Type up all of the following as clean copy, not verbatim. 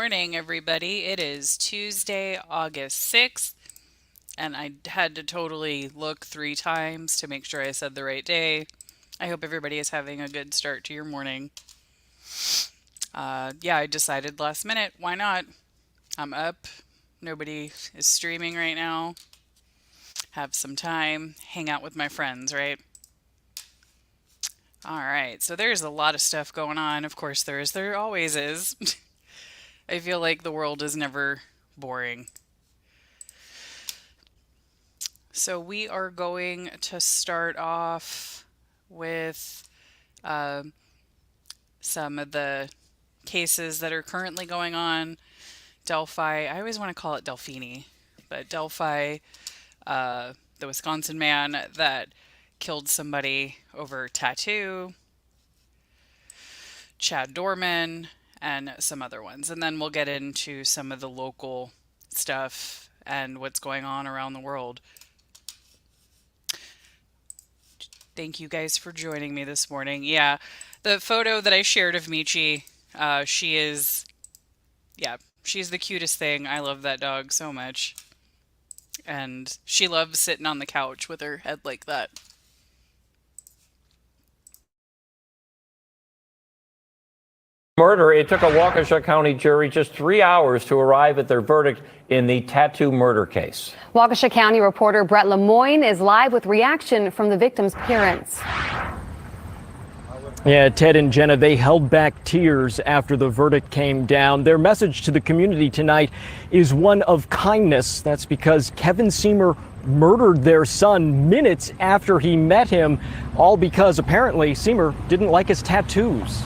morning, everybody. It is Tuesday, August 6th, and I had to totally look 3 times to make sure I said the right day. I hope everybody is having a good start to your morning. Yeah, I decided last minute, why not? I'm up. Nobody is streaming right now. Have some time, hang out with my friends, right? All right, so there's a lot of stuff going on. Of course, there always is. I feel like the world is never boring. So we are going to start off with uh, some of the cases that are currently going on. Delphi, I always want to call it Delphini, but Delphi, the Wisconsin man that killed somebody over tattoo, Chad Dorman, and some other ones. And then we'll get into some of the local stuff and what's going on around the world. Thank you guys for joining me this morning. Yeah, the photo that I shared of Michi, she is, yeah, she's the cutest thing. I love that dog so much. And she loves sitting on the couch with her head like that. Murder. It took a Waukesha County jury just 3 hours to arrive at their verdict in the tattoo murder case. Waukesha County reporter Brett Lemoyne is live with reaction from the victim's parents. Yeah, Ted and Jenna, they held back tears after the verdict came down. Their message to the community tonight is one of kindness. That's because Kevin Seamer murdered their son minutes after he met him, all because apparently Seamer didn't like his tattoos.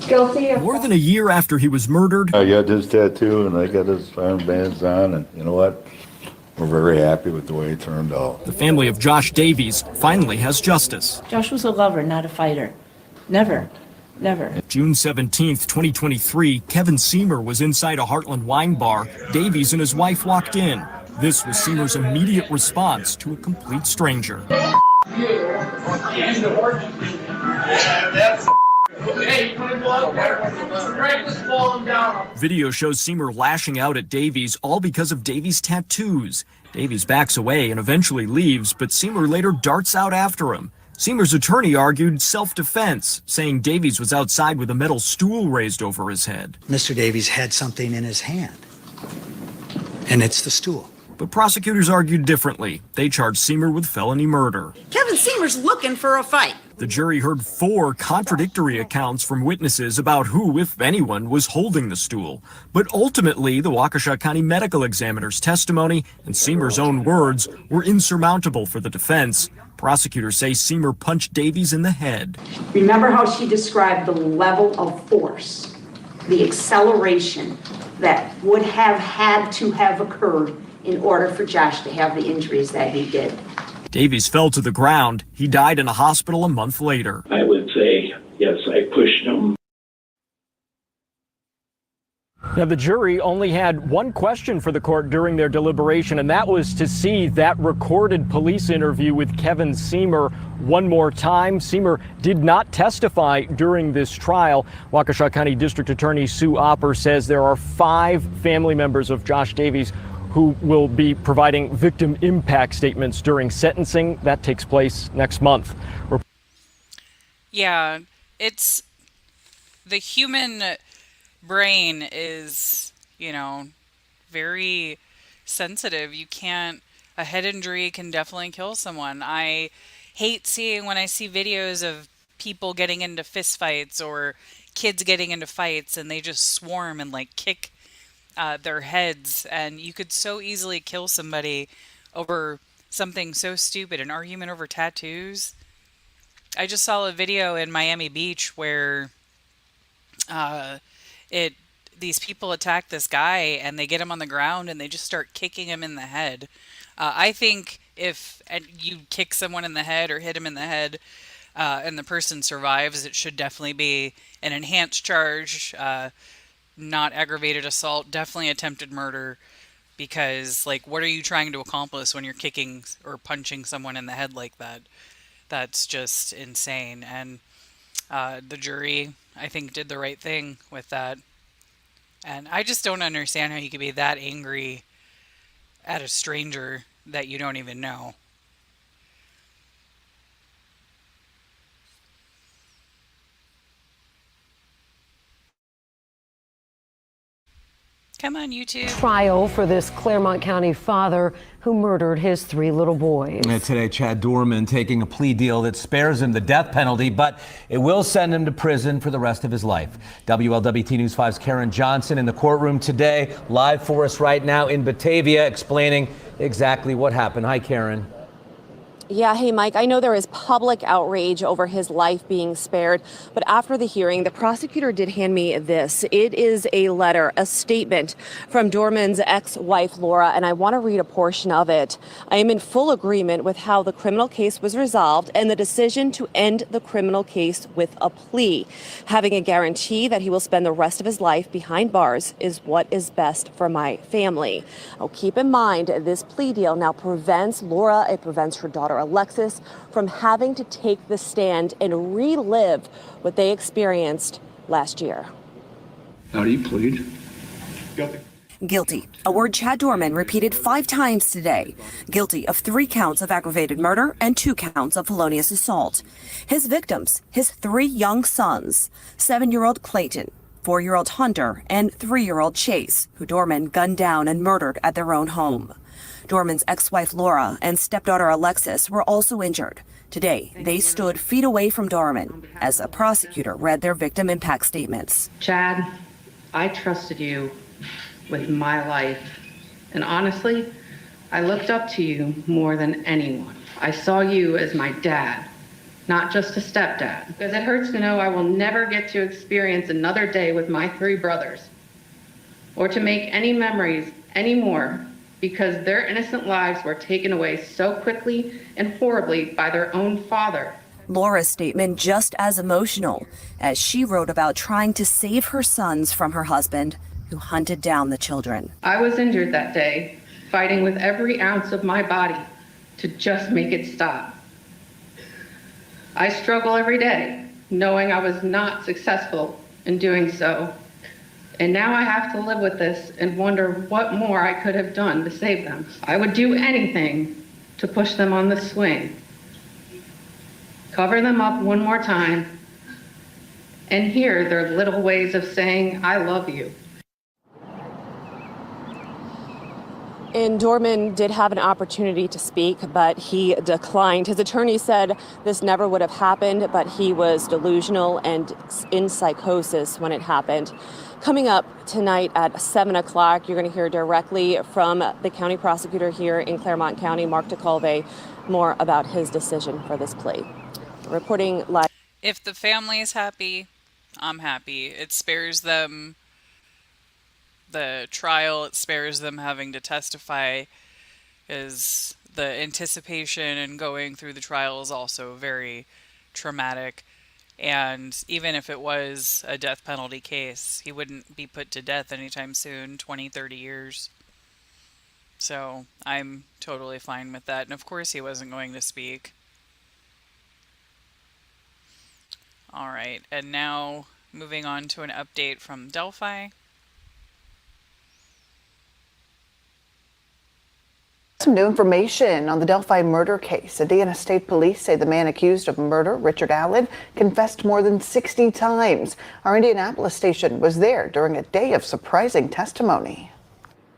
More than a year after he was murdered, I got his tattoo and I got his armbands on, and you know what? We're very happy with the way it turned out. the family of Josh Davies finally has justice. Josh was a lover, not a fighter. Never. June 17th, 2023, Kevin Seamer was inside a Heartland wine bar. Davies and his wife walked in. This was Seamer's immediate response to a complete stranger. Video shows Seamer lashing out at Davies, all because of Davies' tattoos. Davies backs away and eventually leaves, but Seamer later darts out after him. Seamer's attorney argued self-defense, saying Davies was outside with a metal stool raised over his head. Mr. Davies had something in his hand, and it's the stool. But prosecutors argued differently. They charged Seamer with felony murder. Kevin Seamer's looking for a fight. The jury heard 4 contradictory accounts from witnesses about who, if anyone, was holding the stool. But ultimately, the Waukesha County Medical Examiner's testimony and Seamer's own words were insurmountable for the defense. Prosecutors say Seamer punched Davies in the head. Remember how she described the level of force, the acceleration that would have had to have occurred in order for Josh to have the injuries that he did. Davies fell to the ground. He died in a hospital a month later. I would say, yes, I pushed him. Now, the jury only had one question for the court during their deliberation, and that was to see that recorded police interview with Kevin Seamer one more time. Seamer did not testify during this trial. Waukesha County District Attorney Sue Opper says there are 5 family members of Josh Davies who will be providing victim impact statements during sentencing. That takes place next month. Yeah, it's the human brain is, very sensitive. A head injury can definitely kill someone. I hate seeing when I see videos of people getting into fist fights or kids getting into fights and they just swarm and kick their heads, and you could so easily kill somebody over something so stupid, an argument over tattoos. I just saw a video in Miami Beach where these people attack this guy and they get him on the ground and they just start kicking him in the head. I think if you kick someone in the head or hit him in the head and the person survives, it should definitely be an enhanced charge. Not aggravated assault, definitely attempted murder, because what are you trying to accomplish when you're kicking or punching someone in the head like that? That's just insane. And the jury, I think, did the right thing with that. And I just don't understand how you could be that angry at a stranger that you don't even know. Come on, YouTube. Trial for this Claremont County father who murdered his 3 little boys. And today, Chad Dorman taking a plea deal that spares him the death penalty, but it will send him to prison for the rest of his life. WLWT News 5's Karen Johnson in the courtroom today, live for us right now in Batavia, explaining exactly what happened. Hi, Karen. Yeah, hey, Mike, I know there is public outrage over his life being spared, but after the hearing, the prosecutor did hand me this. It is a letter, a statement from Dorman's ex-wife, Laura, and I want to read a portion of it. I am in full agreement with how the criminal case was resolved and the decision to end the criminal case with a plea. Having a guarantee that he will spend the rest of his life behind bars is what is best for my family. Oh, keep in mind, this plea deal now prevents Laura, it prevents her daughter Alexis from having to take the stand and relive what they experienced last year. How do you plead? Guilty, a word Chad Dorman repeated 5 times today. Guilty of 3 counts of aggravated murder and 2 counts of felonious assault. His victims, his 3 young sons, 7-year-old Clayton, 4-year-old Hunter, and 3-year-old Chase, who Dorman gunned down and murdered at their own home. Dorman's ex-wife Laura and stepdaughter Alexis were also injured. Today, they stood feet away from Dorman as a prosecutor read their victim impact statements. Chad, I trusted you with my life. And honestly, I looked up to you more than anyone. I saw you as my dad, not just a stepdad. Because it hurts to know I will never get to experience another day with my 3 brothers, or to make any memories anymore, because their innocent lives were taken away so quickly and horribly by their own father. Laura's statement just as emotional, as she wrote about trying to save her sons from her husband, who hunted down the children. I was injured that day, fighting with every ounce of my body to just make it stop. I struggle every day, knowing I was not successful in doing so. And now I have to live with this and wonder what more I could have done to save them. I would do anything to push them on the swing, cover them up one more time, and hear their little ways of saying, I love you. And Dorman did have an opportunity to speak, but he declined. His attorney said this never would have happened, but he was delusional and in psychosis when it happened. Coming up tonight at 7 o'clock, you're going to hear directly from the county prosecutor here in Claremont County, Mark DeColve, more about his decision for this plea. Reporting live. If the family's happy, I'm happy. It spares them the trial. It spares them having to testify, because the anticipation and going through the trial is also very traumatic. And even if it was a death penalty case, he wouldn't be put to death anytime soon, 20, 30 years. So I'm totally fine with that. And of course he wasn't going to speak. All right, and now moving on to an update from Delphi. Some new information on the Delphi murder case. Indiana State Police say the man accused of murder, Richard Allen, confessed more than 60 times. Our Indianapolis station was there during a day of surprising testimony.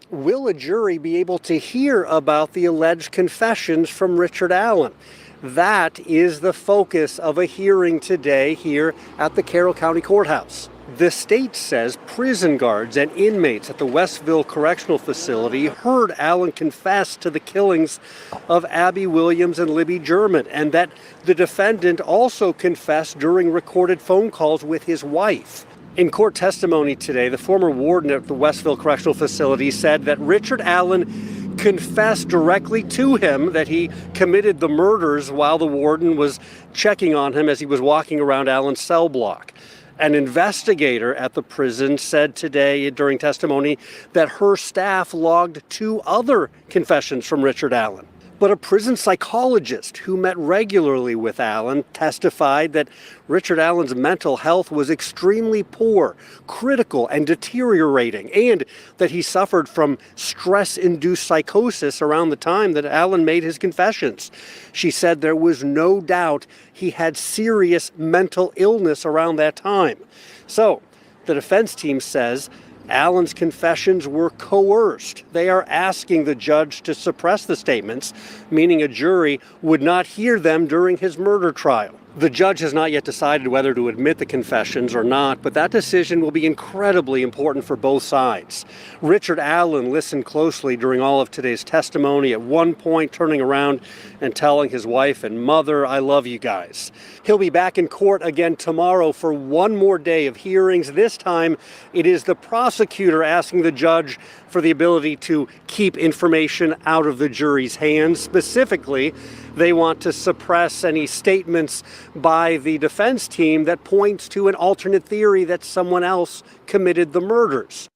Will a jury be able to hear about the alleged confessions from Richard Allen? That is the focus of a hearing today here at the Carroll County Courthouse. The state says prison guards and inmates at the Westville Correctional Facility heard Allen confess to the killings of Abby Williams and Libby German, and that the defendant also confessed during recorded phone calls with his wife. In court testimony today, the former warden at the Westville Correctional Facility said that Richard Allen confessed directly to him that he committed the murders while the warden was checking on him as he was walking around Allen's cell block. An investigator at the prison said today during testimony that her staff logged 2 other confessions from Richard Allen. But a prison psychologist who met regularly with Allen testified that Richard Allen's mental health was extremely poor, critical, and deteriorating, and that he suffered from stress-induced psychosis around the time that Allen made his confessions. She said there was no doubt he had serious mental illness around that time. So, the defense team says Allen's confessions were coerced. They are asking the judge to suppress the statements, meaning a jury would not hear them during his murder trial. The judge has not yet decided whether to admit the confessions or not, but that decision will be incredibly important for both sides. Richard Allen listened closely during all of today's testimony, at one point turning around and telling his wife and mother, "I love you guys." He'll be back in court again tomorrow for one more day of hearings. This time, it is the prosecutor asking the judge for the ability to keep information out of the jury's hands. Specifically, they want to suppress any statements by the defense team that points to an alternate theory that someone else committed the murders.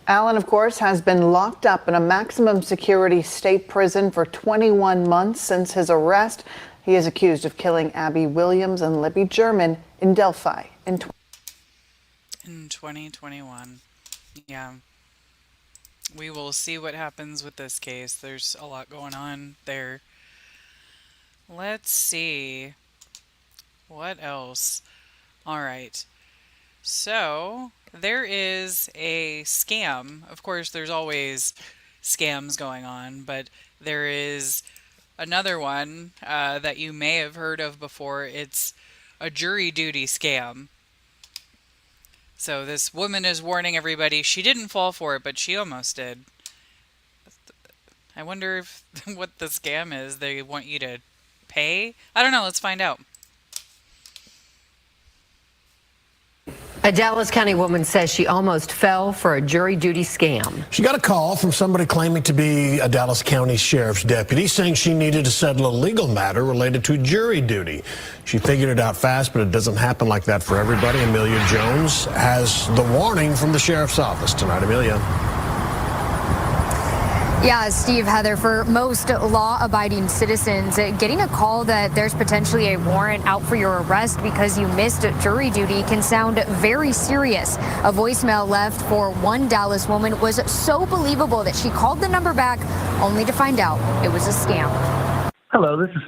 Allen, of course, has been locked up in a maximum security state prison for 21 months since his arrest. He is accused of killing Abby Williams and Libby German in Delphi in 2021. Yeah. We will see what happens with this case. There's a lot going on there. Let's see. What else? All right. So, there is a scam. Of course, there's always scams going on, but there is another one that you may have heard of before. It's a jury duty scam. So this woman is warning everybody. She didn't fall for it, but she almost did. I wonder if what the scam is. They want you to pay? I don't know. Let's find out. A Dallas County woman says she almost fell for a jury duty scam. She got a call from somebody claiming to be a Dallas County Sheriff's deputy, saying she needed to settle a legal matter related to jury duty. She figured it out fast, but it doesn't happen like that for everybody. Amelia Jones has the warning from the Sheriff's office tonight. Amelia. Yeah, Steve, Heather, for most law-abiding citizens, getting a call that there's potentially a warrant out for your arrest because you missed jury duty can sound very serious. A voicemail left for one Dallas woman was so believable that she called the number back only to find out it was a scam. Hello, this is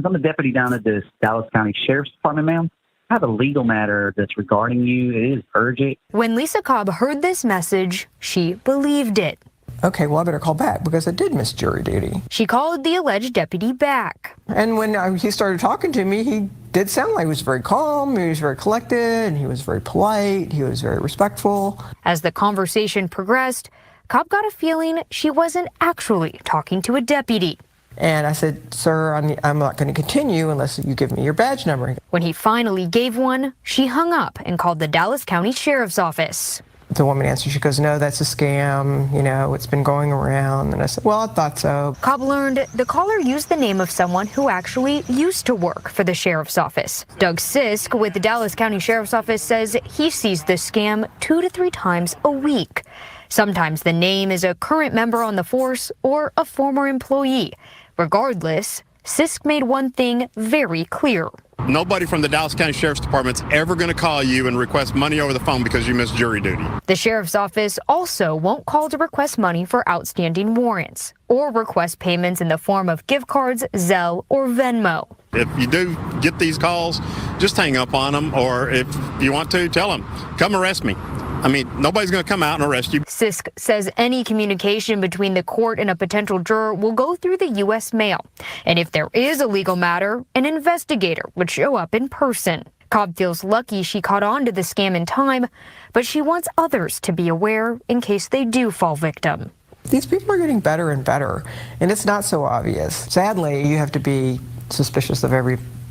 I'm a deputy down at the Dallas County Sheriff's Department, ma'am. I have a legal matter that's regarding you. It is urgent. When Lisa Cobb heard this message, she believed it. Okay, well, I better call back because I did miss jury duty. She called the alleged deputy back. And when he started talking to me, he did sound like he was very calm, he was very collected, and he was very polite, he was very respectful. As the conversation progressed, Cobb got a feeling she wasn't actually talking to a deputy. And I said, sir, I'm not going to continue unless you give me your badge number. When he finally gave one, she hung up and called the Dallas County Sheriff's Office. The woman answered, she goes, no, that's a scam, you know, it's been going around. And I said, well, I thought so. Cobb learned the caller used the name of someone who actually used to work for the sheriff's office. Doug Sisk with the Dallas County Sheriff's Office says he sees this scam 2 to 3 times a week. Sometimes the name is a current member on the force or a former employee. Regardless, Sisk made one thing very clear. Nobody from the Dallas County Sheriff's Department's ever going to call you and request money over the phone because you missed jury duty. The sheriff's office also won't call to request money for outstanding warrants or request payments in the form of gift cards, Zelle, or Venmo. If you do get these calls, just hang up on them, or if you want to, tell them, come arrest me. I mean, nobody's going to come out and arrest you. Sisk says any communication between the court and a potential juror will go through the U.S. mail. And if there is a legal matter, an investigator would show up in person. Cobb feels lucky she caught on to the scam in time, but she wants others to be aware in case they do fall victim. These people are getting better and better, and it's not so obvious. Sadly, you have to be suspicious of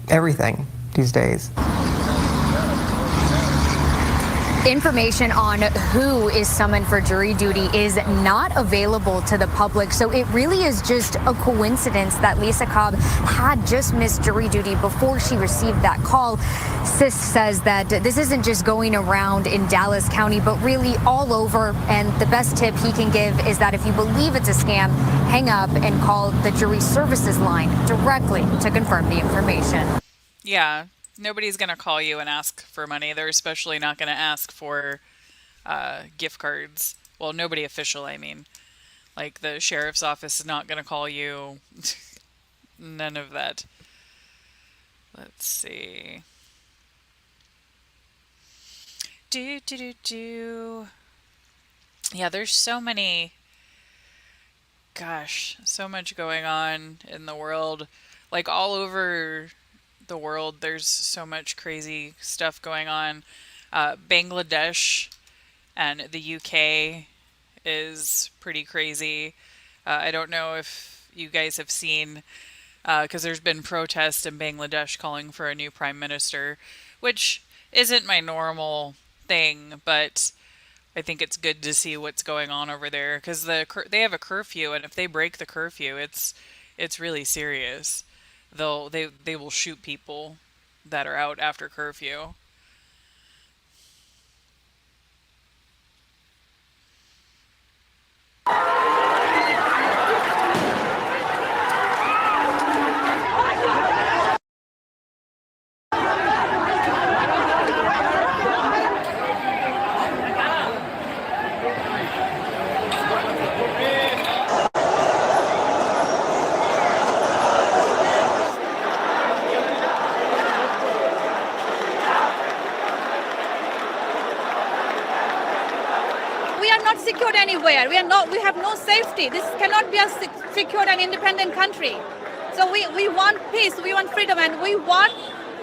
everything these days. Information on who is summoned for jury duty is not available to the public, so it really is just a coincidence that Lisa Cobb had just missed jury duty before she received that call. Sis says that this isn't just going around in Dallas County, but really all over, and the best tip he can give is that if you believe it's a scam, hang up and call the jury services line directly to confirm the information. Yeah. Nobody's going to call you and ask for money. They're especially not going to ask for gift cards. Well, nobody official, I mean. Like, the sheriff's office is not going to call you. None of that. Let's see. Yeah, there's so many... Gosh, so much going on in the world. Like, all over the world, there's so much crazy stuff going on. Bangladesh and the UK is pretty crazy. I don't know if you guys have seen, because there's been protests in Bangladesh calling for a new prime minister, which isn't my normal thing, but I think it's good to see what's going on over there, because they have a curfew, and if they break the curfew, it's really serious. They will shoot people that are out after curfew. Secured anywhere. We have no safety. This cannot be a secure and independent country. So we want peace, we want freedom, and we want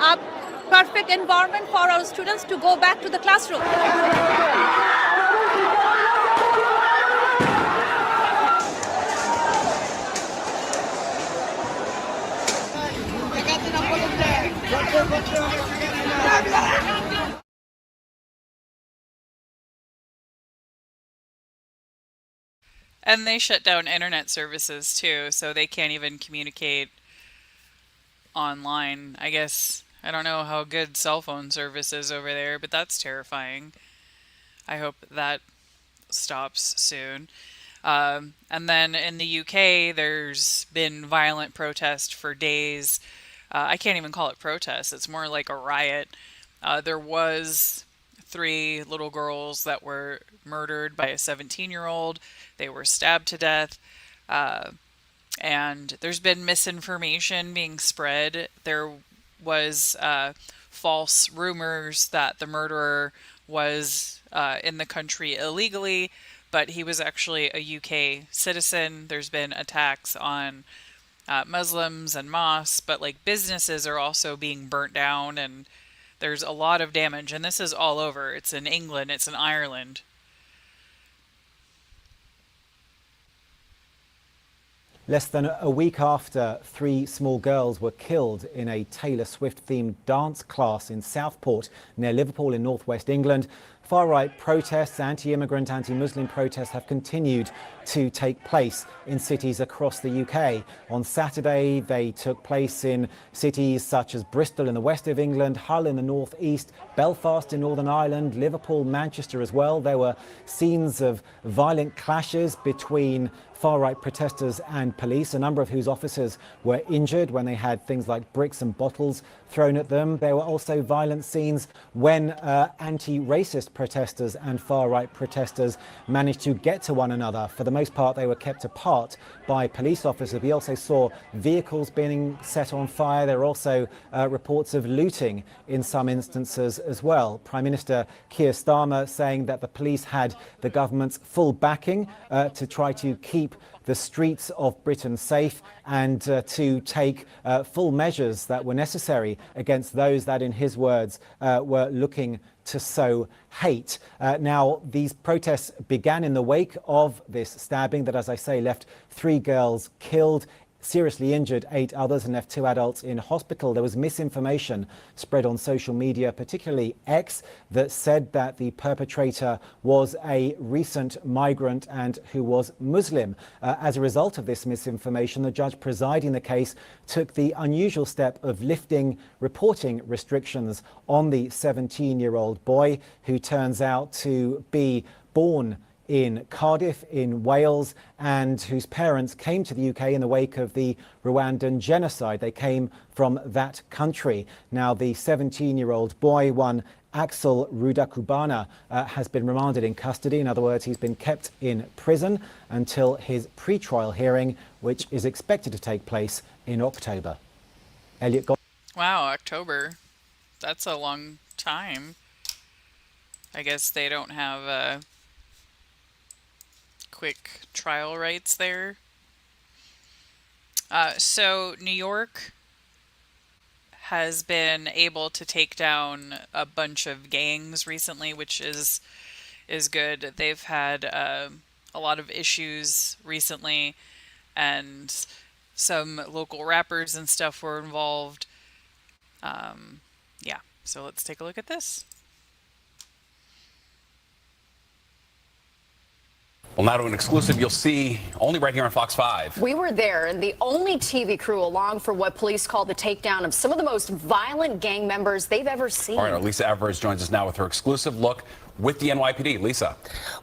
a perfect environment for our students to go back to the classroom. And they shut down internet services too, so they can't even communicate online. I guess, I don't know how good cell phone service is over there, but that's terrifying. I hope that stops soon. And then in the UK, there's been violent protest for days. I can't even call it protest. It's more like a riot. There was 3 little girls that were murdered by a 17-year-old. They were stabbed to death. And there's been misinformation being spread. There was false rumors that the murderer was in the country illegally, but he was actually a UK citizen. There's been attacks on Muslims and mosques, but like businesses are also being burnt down, and there's a lot of damage. And this is all over. It's in England, it's in Ireland. Less than a week after 3 small girls were killed in a Taylor Swift-themed dance class in Southport near Liverpool in northwest England, far-right protests, anti-immigrant, anti-Muslim protests have continued to take place in cities across the UK. On Saturday, they took place in cities such as Bristol in the west of England, Hull in the northeast, Belfast in Northern Ireland, Liverpool, Manchester as well. There were scenes of violent clashes between far-right protesters and police, a number of whose officers were injured when they had things like bricks and bottles thrown at them. There were also violent scenes when anti-racist protesters and far-right protesters managed to get to one another. For the most part, they were kept apart by police officers. We also saw vehicles being set on fire. There are also reports of looting in some instances as well. Prime Minister Keir Starmer saying that the police had the government's full backing to try to keep the streets of Britain safe and to take full measures that were necessary against those that, in his words, were looking to sow hate. Now, these protests began in the wake of this stabbing that, as I say, left 3 girls killed. seriously injured 8 others and left 2 adults in hospital. There was misinformation spread on social media, particularly X, that said that the perpetrator was a recent migrant and who was Muslim. As a result of this misinformation, the judge presiding the case took the unusual step of lifting reporting restrictions on the 17-year-old boy, who turns out to be born in Cardiff in Wales and whose parents came to the UK in the wake of the Rwandan genocide. They came from that country. Now, the 17-year-old boy, one Axel Rudakubana, has been remanded in custody. In other words, he's been kept in prison until his pre-trial hearing, which is expected to take place in October. Elliot. Wow, October. That's a long time. I guess they don't have quick trial rights there. So New York has been able to take down a bunch of gangs recently, which is good. They've had a lot of issues recently, and some local rappers and stuff were involved. Yeah, so let's take a look at this. Well, now to an exclusive you'll see only right here on Fox 5. We were there, and the only TV crew along for what police call the takedown of some of the most violent gang members they've ever seen. All right, our Lisa Evers joins us now with her exclusive look with the NYPD. Lisa.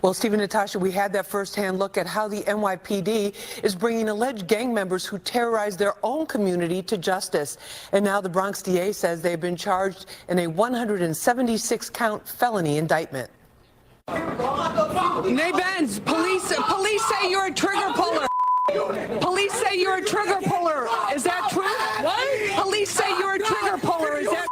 Well, Steve and Natasha, we had that firsthand look at how the NYPD is bringing alleged gang members who terrorize their own community to justice. And now the Bronx DA says they've been charged in a 176-count felony indictment. Nay Benz, police say you're a trigger puller. Police say you're a trigger puller. Is that true? What? Police say you're a trigger puller. Is that?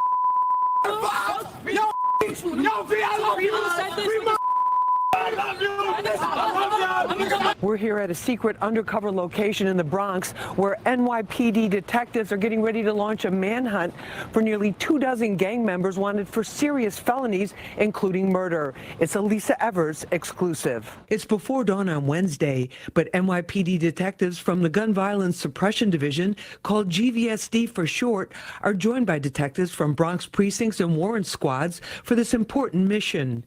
We're here at a secret undercover location in the Bronx where NYPD detectives are getting ready to launch a manhunt for nearly 24 gang members wanted for serious felonies, including murder. It's a Lisa Evers exclusive. It's before dawn on Wednesday, but NYPD detectives from the Gun Violence Suppression Division, called GVSD for short, are joined by detectives from Bronx precincts and warrant squads for this important mission.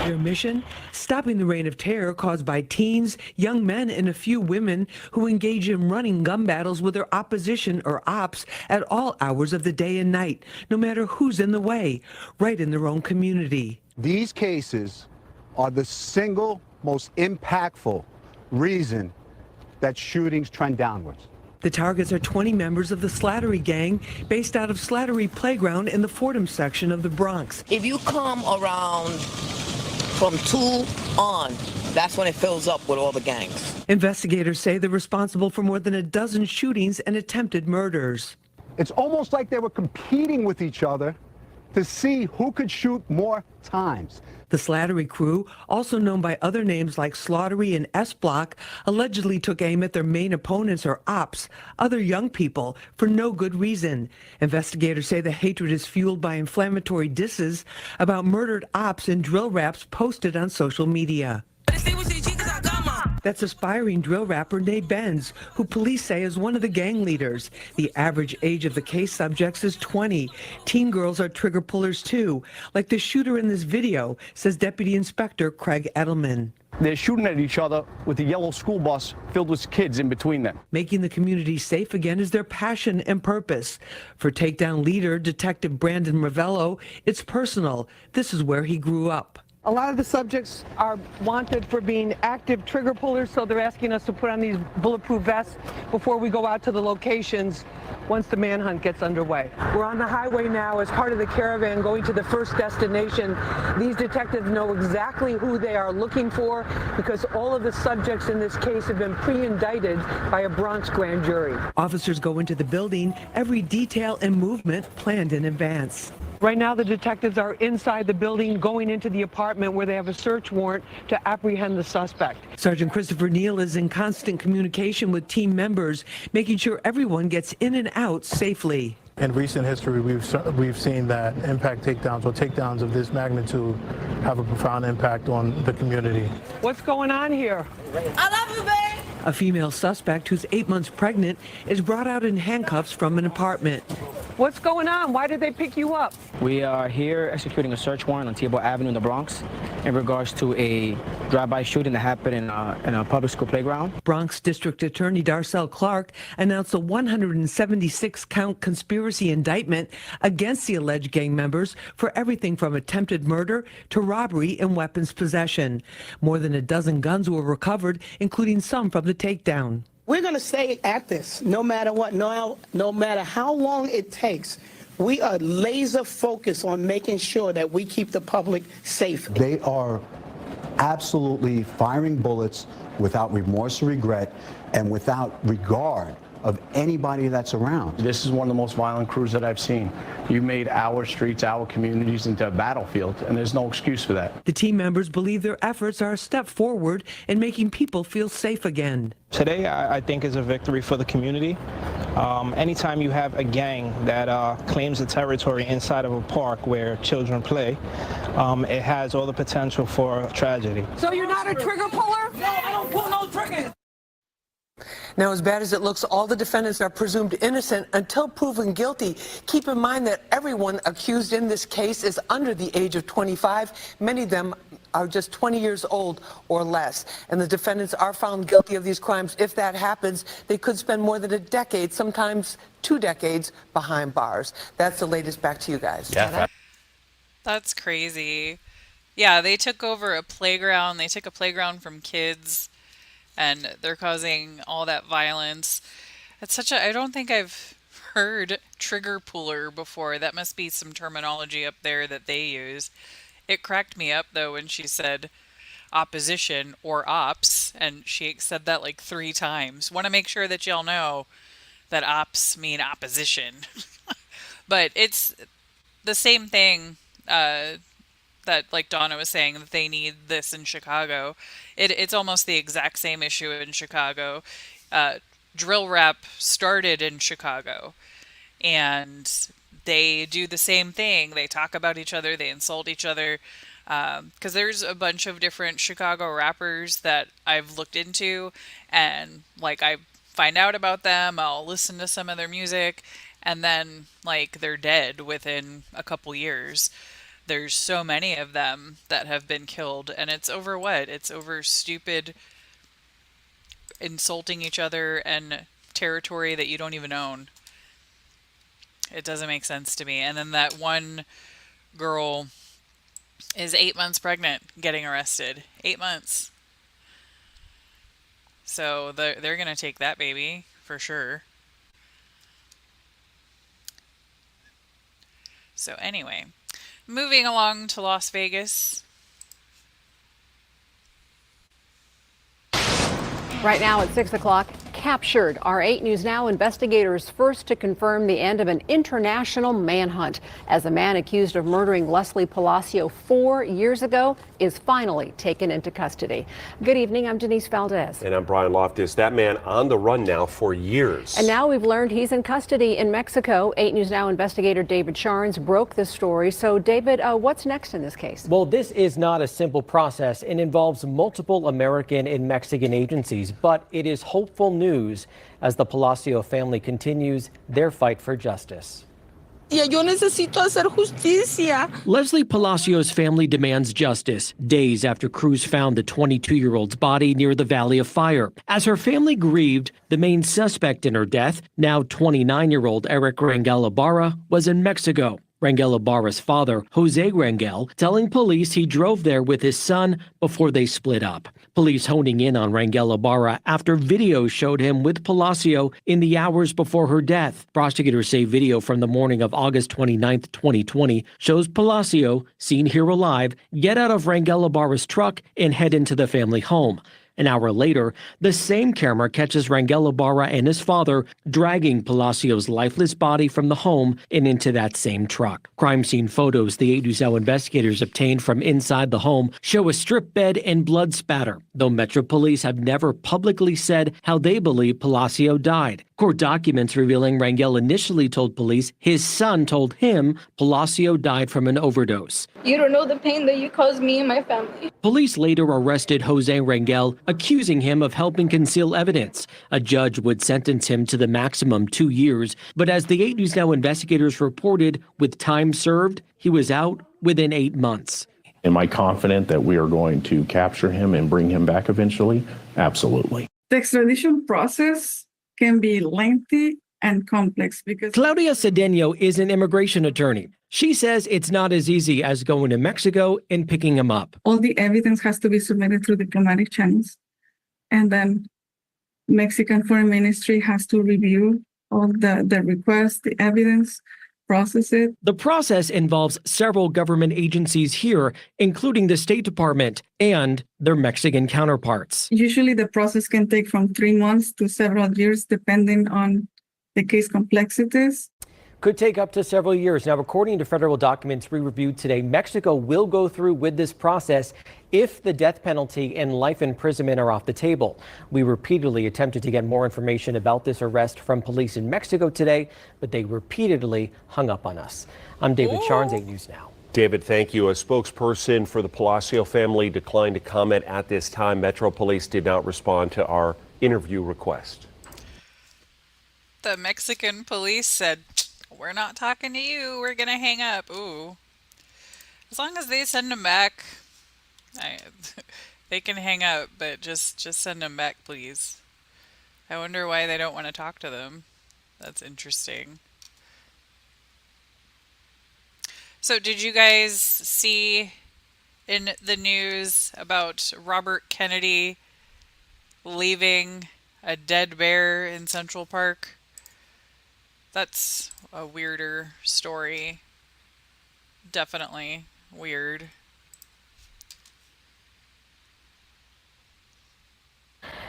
Their mission? Stopping the reign of terror caused by teens, young men, and a few women who engage in running gun battles with their opposition or ops at all hours of the day and night, no matter who's in the way, right in their own community. These cases are the single most impactful reason that shootings trend downwards. The targets are 20 members of the Slattery gang based out of Slattery Playground in the Fordham section of the Bronx. If you come around from 2 on, that's when it fills up with all the gangs. Investigators say they're responsible for more than a dozen shootings and attempted murders. It's almost like they were competing with each other to see who could shoot more times. The Slattery crew, also known by other names like Slaughtery and S-Block, allegedly took aim at their main opponents or ops, other young people, for no good reason. Investigators say the hatred is fueled by inflammatory disses about murdered ops and drill raps posted on social media. That's aspiring drill rapper Nay Benz, who police say is one of the gang leaders. The average age of the case subjects is 20. Teen girls are trigger pullers too, like the shooter in this video, says Deputy Inspector Craig Edelman. They're shooting at each other with a yellow school bus filled with kids in between them. Making the community safe again is their passion and purpose. For takedown leader, Detective Brandon Ravello, it's personal. This is where he grew up. A lot of the subjects are wanted for being active trigger pullers, so they're asking us to put on these bulletproof vests before we go out to the locations once the manhunt gets underway. We're on the highway now as part of the caravan going to the first destination. These detectives know exactly who they are looking for because all of the subjects in this case have been pre-indicted by a Bronx grand jury. Officers go into the building, every detail and movement planned in advance. Right now, the detectives are inside the building going into the apartment where they have a search warrant to apprehend the suspect. Sergeant Christopher Neal is in constant communication with team members, making sure everyone gets in and out safely. In recent history, we've seen that impact takedowns or takedowns of this magnitude have a profound impact on the community. What's going on here? I love you, babe. A female suspect who's 8 months pregnant is brought out in handcuffs from an apartment. What's going on? Why did they pick you up? We are here executing a search warrant on Tebow Avenue in the Bronx in regards to a drive-by shooting that happened in a public school playground. Bronx District Attorney Darcel Clark announced a 176-count conspiracy indictment against the alleged gang members for everything from attempted murder to robbery and weapons possession. More than a dozen guns were recovered, including some from the takedown. We're going to stay at this no matter what, no matter how long it takes. We are laser focused on making sure that we keep the public safe. They are absolutely firing bullets without remorse or regret and without regard of anybody that's around. This is one of the most violent crews that I've seen. You made our streets, our communities into a battlefield, and there's no excuse for that. The team members believe their efforts are a step forward in making people feel safe again. Today, I think, is a victory for the community. Anytime you have a gang that claims a territory inside of a park where children play, it has all the potential for tragedy. So you're not a trigger puller? No, I don't pull no triggers. Now, as bad as it looks, all the defendants are presumed innocent until proven guilty. Keep in mind that everyone accused in this case is under the age of 25. Many of them are just 20 years old or less. And the defendants are found guilty of these crimes. If that happens, they could spend more than a decade, sometimes 2 decades, behind bars. That's the latest. Back to you guys. Yeah. That's crazy. Yeah, they took over a playground. They took a playground from kids, and they're causing all that violence. It's such a, I don't think I've heard trigger puller before. That must be some terminology up there that they use. It cracked me up though when she said opposition or ops, and she said that like 3 times. Want to make sure that y'all know that ops mean opposition. But it's the same thing that, like Donna was saying, that they need this in Chicago. It's almost the exact same issue in Chicago. Drill rap started in Chicago, and they do the same thing. They talk about each other, they insult each other, because there's a bunch of different Chicago rappers that I've looked into, and like I find out about them, I'll listen to some of their music, and then like they're dead within a couple years. There's so many of them that have been killed, and it's over what? It's over stupid insulting each other and territory that you don't even own. It doesn't make sense to me. And then that one girl is 8 months pregnant getting arrested. 8 months. So they're going to take that baby for sure. So anyway, moving along to Las Vegas. Right now at 6 o'clock, captured are 8 News Now investigators first to confirm the end of an international manhunt as a man accused of murdering Leslie Palacio 4 years ago is finally taken into custody. Good evening, I'm Denise Valdez. And I'm Brian Loftus. That man on the run now for years. And now we've learned he's in custody in Mexico. 8 News Now investigator David Charnes broke this story. So David, what's next in this case? Well, this is not a simple process. It involves multiple American and Mexican agencies, but it is hopeful news as the Palacio family continues their fight for justice. Yo necesito hacer justicia. Leslie Palacio's family demands justice days after crews found the 22-year-old's body near the Valley of Fire. As her family grieved, the main suspect in her death, now 29-year-old Eric Rangel Ibarra, was in Mexico. Rangel Ibarra's father, Jose Rangel, telling police he drove there with his son before they split up. Police honing in on Rangel Ibarra after video showed him with Palacio in the hours before her death. Prosecutors say video from the morning of August 29, 2020, shows Palacio, seen here alive, get out of Rangel Ibarra's truck and head into the family home. An hour later, the same camera catches Rangel Ibarra and his father dragging Palacio's lifeless body from the home and into that same truck. Crime scene photos the 8 News Now investigators obtained from inside the home show a strip bed and blood spatter, though Metro Police have never publicly said how they believe Palacio died. Court documents revealing Rangel initially told police his son told him Palacio died from an overdose. You don't know the pain that you caused me and my family. Police later arrested Jose Rangel accusing him of helping conceal evidence. A judge would sentence him to the maximum 2 years, but as the 8 News Now investigators reported, with time served, he was out within 8 months. Am I confident that we are going to capture him and bring him back eventually? Absolutely. The extradition process can be lengthy and complex because Claudia Cedeno is an immigration attorney. She says it's not as easy as going to Mexico and picking him up. all the evidence has to be submitted through diplomatic channels. And then Mexican Foreign Ministry has to review all the requests, the evidence, process it. The process involves several government agencies here, including the State Department and their Mexican counterparts. Usually the process can take from 3 months to several years, depending on the case complexities. Could take up to several years. Now, according to federal documents we reviewed today, Mexico will go through with this process if the death penalty and life imprisonment are off the table. We repeatedly attempted to get more information about this arrest from police in Mexico today, but they repeatedly hung up on us. I'm David Charnes, 8 News Now. David, thank you. A spokesperson for the Palacio family declined to comment at this time. Metro Police did not respond to our interview request. The Mexican police said, "We're not talking to you. We're going to hang up." Ooh. As long as they send him back, they can hang up, but just send him back, please. I wonder why they don't want to talk to them. That's interesting. So did you guys see in the news about Robert Kennedy leaving a dead bear in Central Park? That's a weirder story. Definitely weird.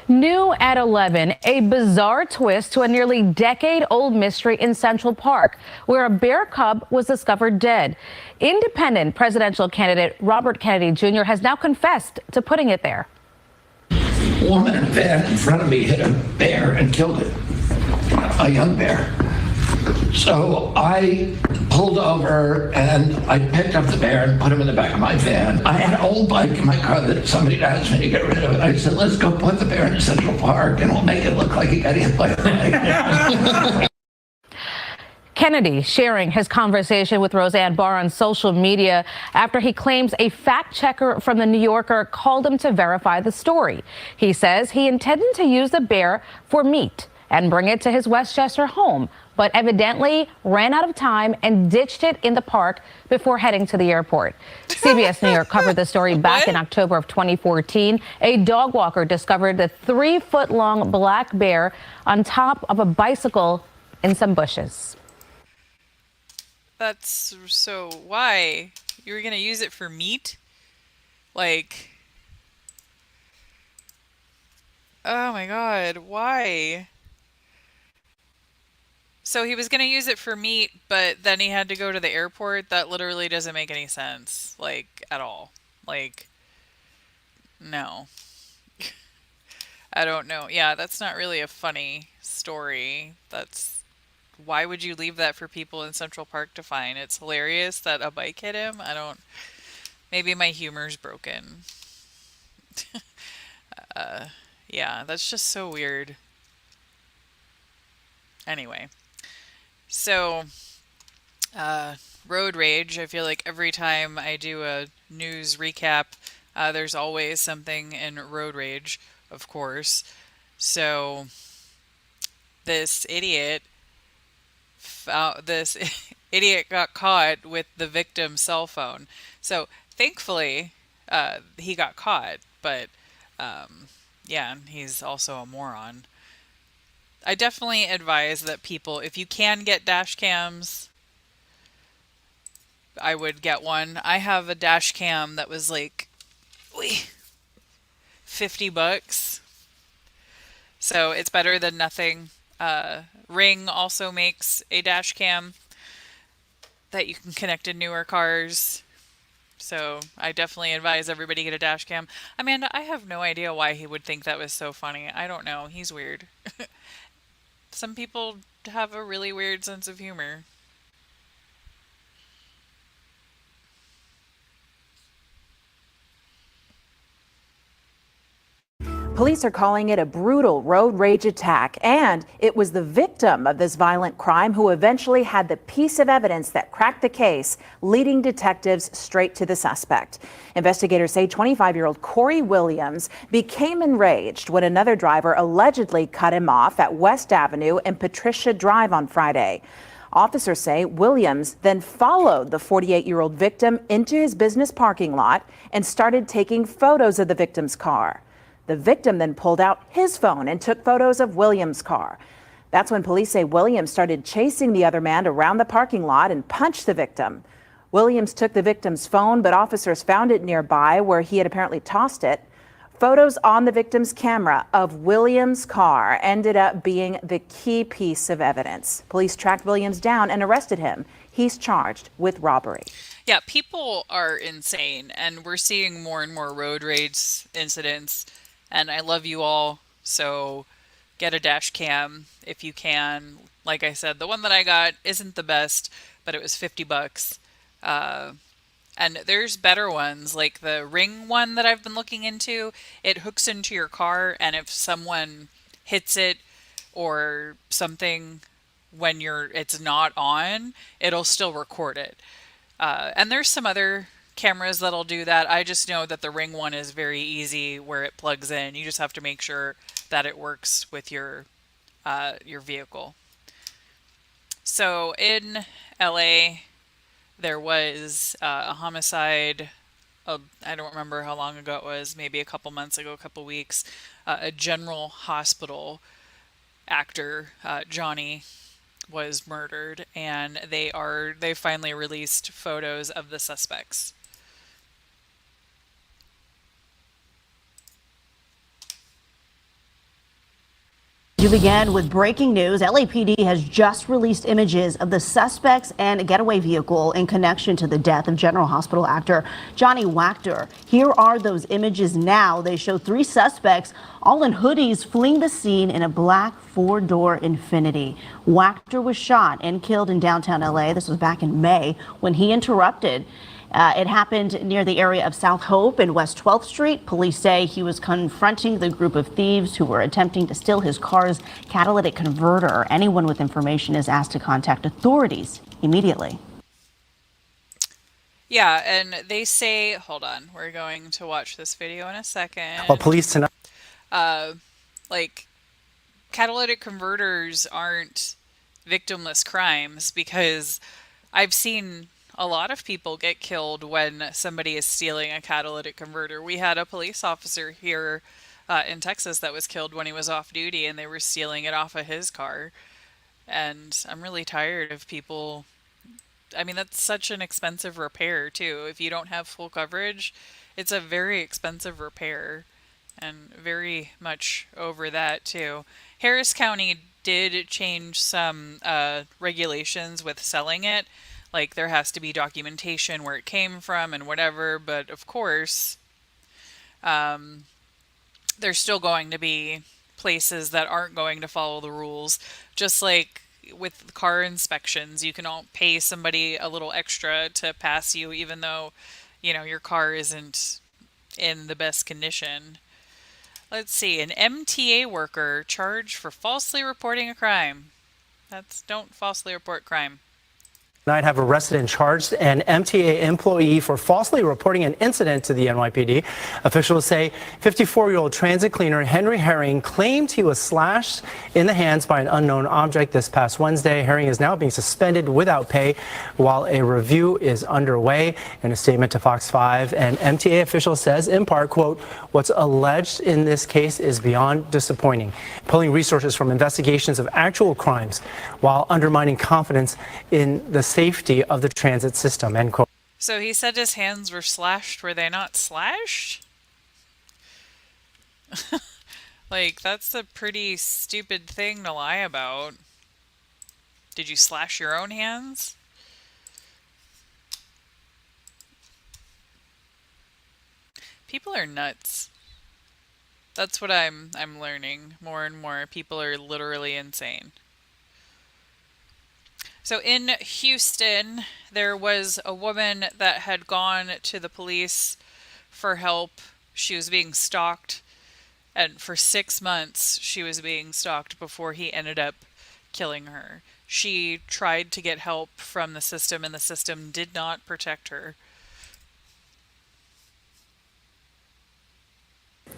New at 11, a bizarre twist to a nearly decade-old mystery in Central Park, where a bear cub was discovered dead. Independent presidential candidate Robert Kennedy Jr. has now confessed to putting it there. A woman in a van in front of me hit a bear and killed it, a young bear. So I pulled over and I picked up the bear and put him in the back of my van. I had an old bike in my car that somebody had asked me to get rid of it. I said, let's go put the bear in Central Park and we'll make it look like he got hit by a bike. Kennedy sharing his conversation with Roseanne Barr on social media after he claims a fact checker from the New Yorker called him to verify the story. He says he intended to use the bear for meat and bring it to his Westchester home, but evidently ran out of time and ditched it in the park before heading to the airport. CBS New York covered the story back in October of 2014. A dog walker discovered the 3-foot-long black bear on top of a bicycle in some bushes. That's so why? You were going to use it for meat? Like, oh my God, why? So he was going to use it for meat, but then he had to go to the airport? That literally doesn't make any sense, like, at all. Like, no. I don't know. Yeah, that's not really a funny story. Why would you leave that for people in Central Park to find? It's hilarious that a bike hit him. Maybe my humor's broken. Yeah, that's just so weird. Anyway. So, road rage. I feel like every time I do a news recap, there's always something in road rage, of course. So, this idiot got caught with the victim's cell phone. So, thankfully, he got caught, but yeah, he's also a moron. I definitely advise that people, if you can get dash cams, I would get one. I have a dash cam that was like $50. So it's better than nothing. Ring also makes a dash cam that you can connect to newer cars. So I definitely advise everybody get a dash cam. Amanda, I have no idea why he would think that was so funny. I don't know. He's weird. Some people have a really weird sense of humor. Police are calling it a brutal road rage attack, and it was the victim of this violent crime who eventually had the piece of evidence that cracked the case, leading detectives straight to the suspect. Investigators say 25-year-old Corey Williams became enraged when another driver allegedly cut him off at West Avenue and Patricia Drive on Friday. Officers say Williams then followed the 48-year-old victim into his business parking lot and started taking photos of the victim's car. The victim then pulled out his phone and took photos of Williams' car. That's when police say Williams started chasing the other man around the parking lot and punched the victim. Williams took the victim's phone, but officers found it nearby where he had apparently tossed it. Photos on the victim's camera of Williams' car ended up being the key piece of evidence. Police tracked Williams down and arrested him. He's charged with robbery. Yeah, people are insane, and we're seeing more and more road rage incidents. And I love you all, so get a dash cam if you can. Like I said, the one that I got isn't the best, but it was $50. And there's better ones, like the Ring one that I've been looking into. It hooks into your car, and if someone hits it or something when it's not on, it'll still record it. And there's some other cameras that'll do that. I just know that the Ring one is very easy where it plugs in. You just have to make sure that it works with your vehicle. So in LA, there was a homicide. I don't remember how long ago it was, maybe a couple months ago, a couple weeks. A General Hospital actor, Johnny, was murdered, and they finally released photos of the suspects. You began with breaking news. LAPD has just released images of the suspects and a getaway vehicle in connection to the death of General Hospital actor Johnny Wachter. Here are those images now. They show 3 suspects, all in hoodies, fleeing the scene in a black 4-door Infiniti. Wachter was shot and killed in downtown LA. This was back in May when he interrupted. It happened near the area of South Hope and West 12th Street. Police say he was confronting the group of thieves who were attempting to steal his car's catalytic converter. Anyone with information is asked to contact authorities immediately. Yeah, and they say, hold on, we're going to watch this video in a second. Well, police tonight. Like, catalytic converters aren't victimless crimes, because I've seen a lot of people get killed when somebody is stealing a catalytic converter. We had a police officer here in Texas that was killed when he was off duty, and they were stealing it off of his car. And I'm really tired of people. I mean, that's such an expensive repair too. If you don't have full coverage, it's a very expensive repair, and very much over that too. Harris County did change some regulations with selling it. Like, there has to be documentation where it came from and whatever, but of course, there's still going to be places that aren't going to follow the rules. Just like with car inspections, you can all pay somebody a little extra to pass you, even though, you know, your car isn't in the best condition. Let's see, an MTA worker charged for falsely reporting a crime. Don't falsely report crime. Tonight have arrested and charged an MTA employee for falsely reporting an incident to the NYPD. Officials say 54-year-old transit cleaner Henry Herring claimed he was slashed in the hands by an unknown object this past Wednesday. Herring is now being suspended without pay while a review is underway. In a statement to Fox 5, an MTA official says, in part, quote, "What's alleged in this case is beyond disappointing, pulling resources from investigations of actual crimes while undermining confidence in the safety of the transit system," end quote. So he said his hands were slashed. Were they not slashed? Like, that's a pretty stupid thing to lie about. Did you slash your own hands? People are nuts. That's what I'm learning more and more. People are literally insane. So in Houston, there was a woman that had gone to the police for help. She was being stalked And for 6 months, she was being stalked before he ended up killing her. She tried to get help from the system, and the system did not protect her.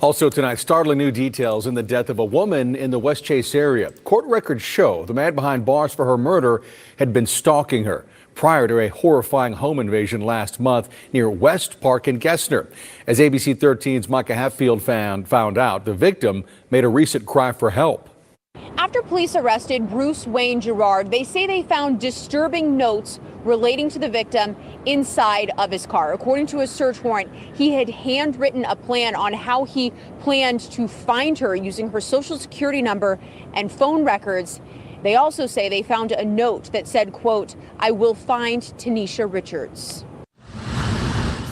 Also tonight, startling new details in the death of a woman in the West Chase area. Court records show the man behind bars for her murder had been stalking her prior to a horrifying home invasion last month near West Park in Gessner. As ABC 13's Micah Hatfield found out, the victim made a recent cry for help. After police arrested Bruce Wayne Gerard, they say they found disturbing notes relating to the victim inside of his car. According to a search warrant, he had handwritten a plan on how he planned to find her using her social security number and phone records. They also say they found a note that said, quote, "I will find Tanisha Richards."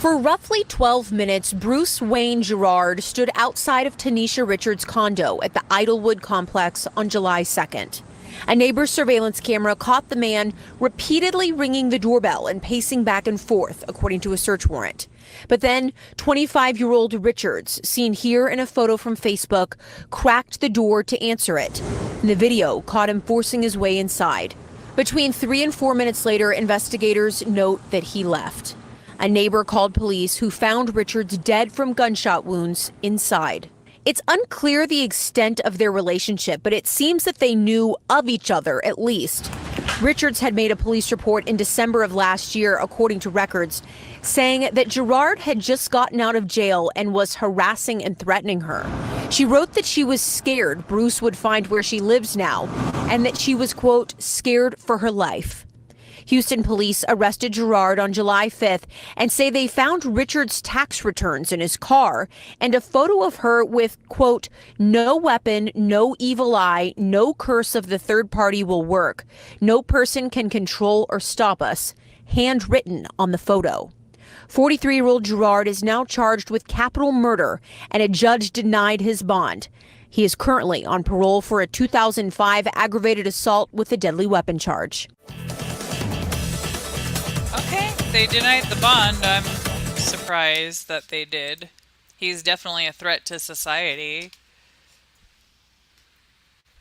For roughly 12 minutes, Bruce Wayne Gerard stood outside of Tanisha Richards' condo at the Idlewood complex on July 2nd. A neighbor's surveillance camera caught the man repeatedly ringing the doorbell and pacing back and forth, according to a search warrant. But then 25-year-old Richards, seen here in a photo from Facebook, cracked the door to answer it. The video caught him forcing his way inside. Between 3 and 4 minutes later, investigators note that he left. A neighbor called police, who found Richards dead from gunshot wounds inside. It's unclear the extent of their relationship, but it seems that they knew of each other at least. Richards had made a police report in December of last year, according to records, saying that Gerard had just gotten out of jail and was harassing and threatening her. She wrote that she was scared Bruce would find where she lives now, and that she was, quote, "scared for her life." Houston police arrested Gerard on July 5th and say they found Richards' tax returns in his car and a photo of her with, quote, "no weapon, no evil eye, no curse of the third party will work. No person can control or stop us," handwritten on the photo. 43-year-old Gerard is now charged with capital murder, and a judge denied his bond. He is currently on parole for a 2005 aggravated assault with a deadly weapon charge. Okay, they denied the bond. I'm surprised that they did. He's definitely a threat to society.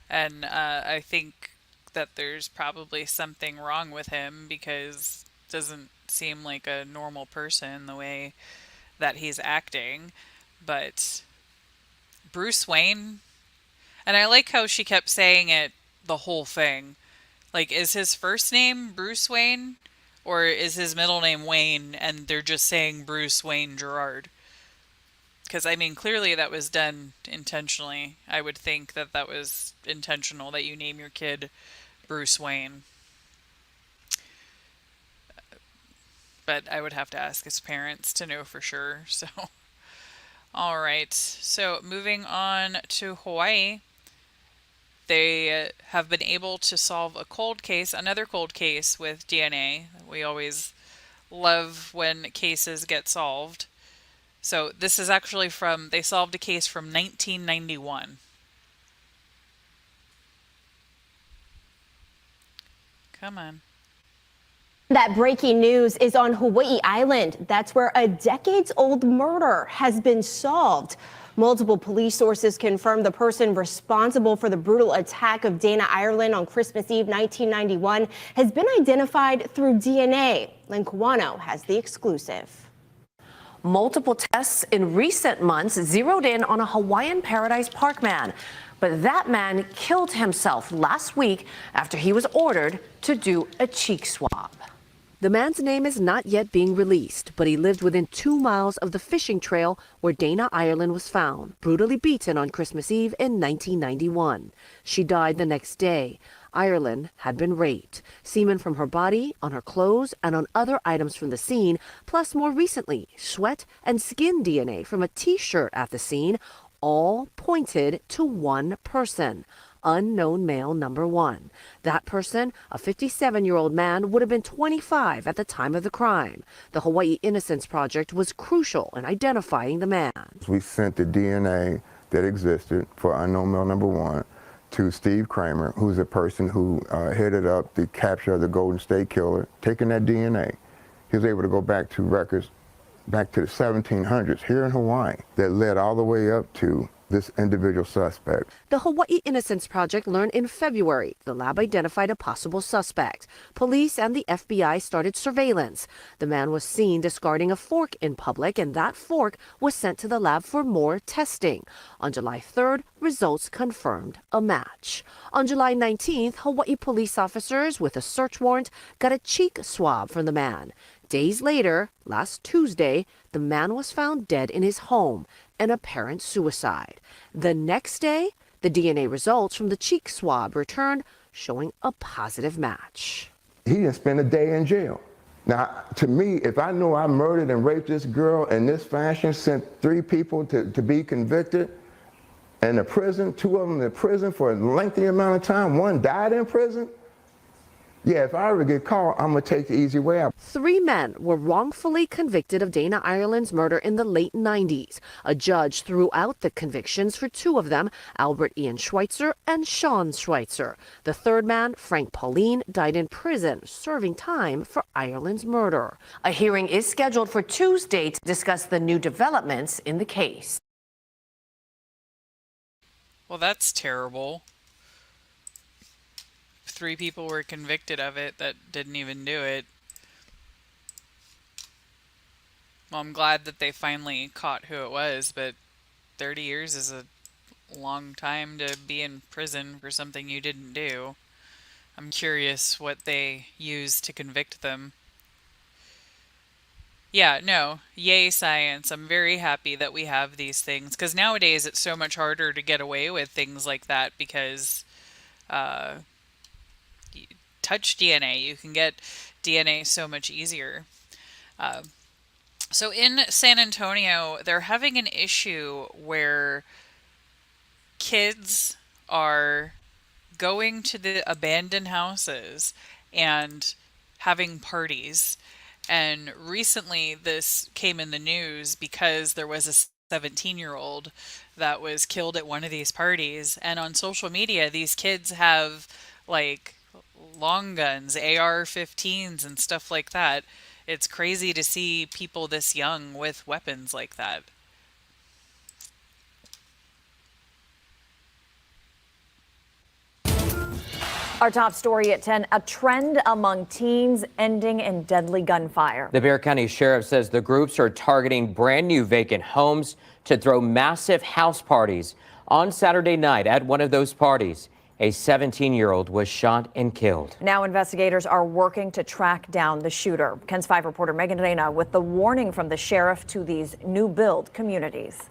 And I think that there's probably something wrong with him, because it doesn't seem like a normal person the way that he's acting. But Bruce Wayne, and I like how she kept saying it the whole thing. Like, is his first name Bruce Wayne? Or is his middle name Wayne, and they're just saying Bruce Wayne Gerard? Because, I mean, clearly that was done intentionally. I would think that that was intentional, that you name your kid Bruce Wayne. But I would have to ask his parents to know for sure. So, all right. So, moving on to Hawaii. They have been able to solve a cold case, another cold case with DNA. We always love when cases get solved. So this is actually they solved a case from 1991. Come on. That breaking news is on Hawaii Island. That's where a decades-old murder has been solved. Multiple police sources confirmed the person responsible for the brutal attack of Dana Ireland on Christmas Eve 1991 has been identified through DNA. Lynn Kawano has the exclusive. Multiple tests in recent months zeroed in on a Hawaiian Paradise Park man. But that man killed himself last week after he was ordered to do a cheek swab. The man's name is not yet being released, but he lived within 2 miles of the fishing trail where Dana Ireland was found, brutally beaten on Christmas Eve in 1991. She died the next day. Ireland had been raped. Semen from her body, on her clothes, and on other items from the scene, plus more recently, sweat and skin DNA from a T-shirt at the scene, all pointed to one person. Unknown male number one. That person, a 57-year-old man, would have been 25 at the time of the crime. The Hawaii Innocence Project was crucial in identifying the man. We sent the DNA that existed for unknown male number one to Steve Kramer, who's a person who headed up the capture of the Golden State Killer. Taking that DNA, he was able to go back to records back to the 1700s here in Hawaii that led all the way up to this individual suspect. The Hawaii Innocence Project learned in February the lab identified a possible suspect. Police and the FBI started surveillance. The man was seen discarding a fork in public, and that fork was sent to the lab for more testing. On July 3rd, results confirmed a match. On July 19th, Hawaii police officers with a search warrant got a cheek swab from the man. Days later, last Tuesday, the man was found dead in his home, an apparent suicide. The next day, the DNA results from the cheek swab returned, showing a positive match. He didn't spend a day in jail. Now, to me, if I know I murdered and raped this girl in this fashion, sent 3 people to be convicted, and the prison, 2 of them in prison for a lengthy amount of time, 1 died in prison, yeah, if I ever get caught, I'm going to take the easy way out. 3 men were wrongfully convicted of Dana Ireland's murder in the late 90s. A judge threw out the convictions for 2 of them, Albert Ian Schweitzer and Sean Schweitzer. The 3rd man, Frank Pauline, died in prison, serving time for Ireland's murder. A hearing is scheduled for Tuesday to discuss the new developments in the case. Well, that's terrible. 3 people were convicted of it that didn't even do it. Well, I'm glad that they finally caught who it was, but 30 years is a long time to be in prison for something you didn't do. I'm curious what they used to convict them. Yeah, no, yay science. I'm very happy that we have these things, because nowadays it's so much harder to get away with things like that because touch DNA. You can get DNA so much easier. So in San Antonio, they're having an issue where kids are going to the abandoned houses and having parties. And recently this came in the news because there was a 17-year-old that was killed at one of these parties. And on social media, these kids have like long guns, AR-15s and stuff like that. It's crazy to see people this young with weapons like that. Our top story at 10, a trend among teens ending in deadly gunfire. The Bexar County Sheriff says the groups are targeting brand new vacant homes to throw massive house parties. On Saturday night at one of those parties, a 17-year-old was shot and killed. Now investigators are working to track down the shooter. KENS 5 reporter Megan Reyna with the warning from the sheriff to these new build communities.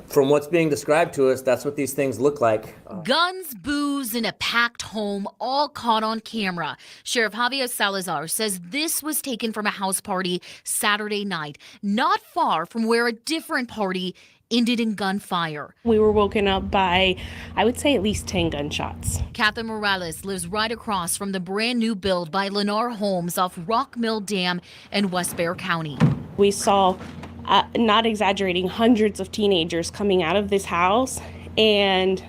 From what's being described to us, that's what these things look like. Guns, booze, and a packed home, all caught on camera. Sheriff Javier Salazar says this was taken from a house party Saturday night, not far from where a different party ended in gunfire. We were woken up by, I would say, at least 10 gunshots. Catherine Morales lives right across from the brand new build by Lennar Homes off Rock Mill Dam in West Bexar County. We saw, not exaggerating, hundreds of teenagers coming out of this house and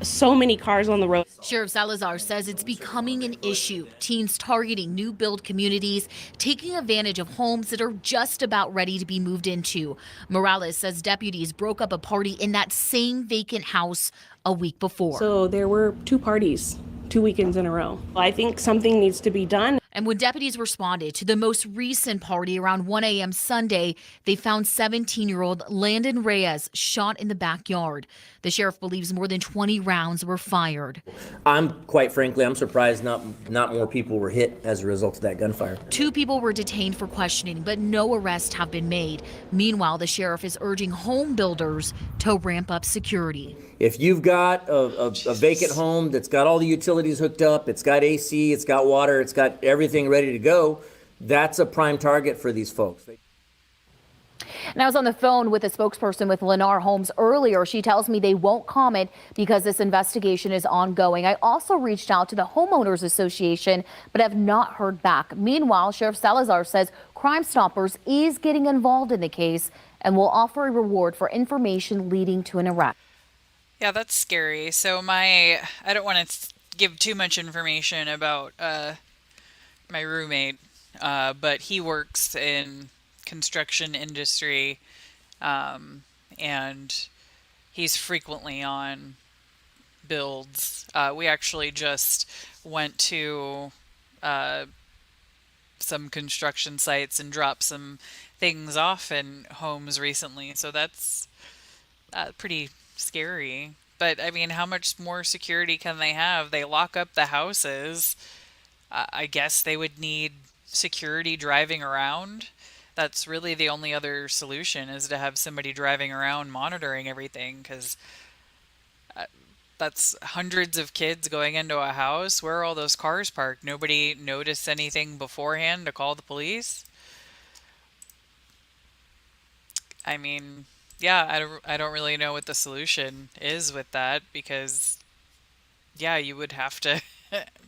so many cars on the road. Sheriff Salazar says it's becoming an issue. Teens targeting new build communities, taking advantage of homes that are just about ready to be moved into. Morales says deputies broke up a party in that same vacant house a week before. So there were 2 parties, 2 weekends in a row. I think something needs to be done. And when deputies responded to the most recent party around 1 a.m. Sunday, they found 17-year-old Landon Reyes shot in the backyard. The sheriff believes more than 20 rounds were fired. Quite frankly, I'm surprised not more people were hit as a result of that gunfire. 2 people were detained for questioning, but no arrests have been made. Meanwhile, the sheriff is urging home builders to ramp up security. If you've got a vacant home that's got all the utilities hooked up, it's got AC, it's got water, it's got everything ready to go, that's a prime target for these folks. And I was on the phone with a spokesperson with Lennar Homes earlier. She tells me they won't comment because this investigation is ongoing. I also reached out to the Homeowners Association, but have not heard back. Meanwhile, Sheriff Salazar says Crime Stoppers is getting involved in the case and will offer a reward for information leading to an arrest. Yeah, that's scary. So I don't want to give too much information about my roommate, but he works in construction industry, and he's frequently on builds. We actually just went to some construction sites and dropped some things off in homes recently. So that's pretty scary. But I mean, how much more security can they have? They lock up the houses. I guess they would need security driving around. That's really the only other solution, is to have somebody driving around monitoring everything, because that's hundreds of kids going into a house. Where are all those cars parked? Nobody noticed anything beforehand to call the police? I mean, yeah, I don't really know what the solution is with that, because yeah, you would have to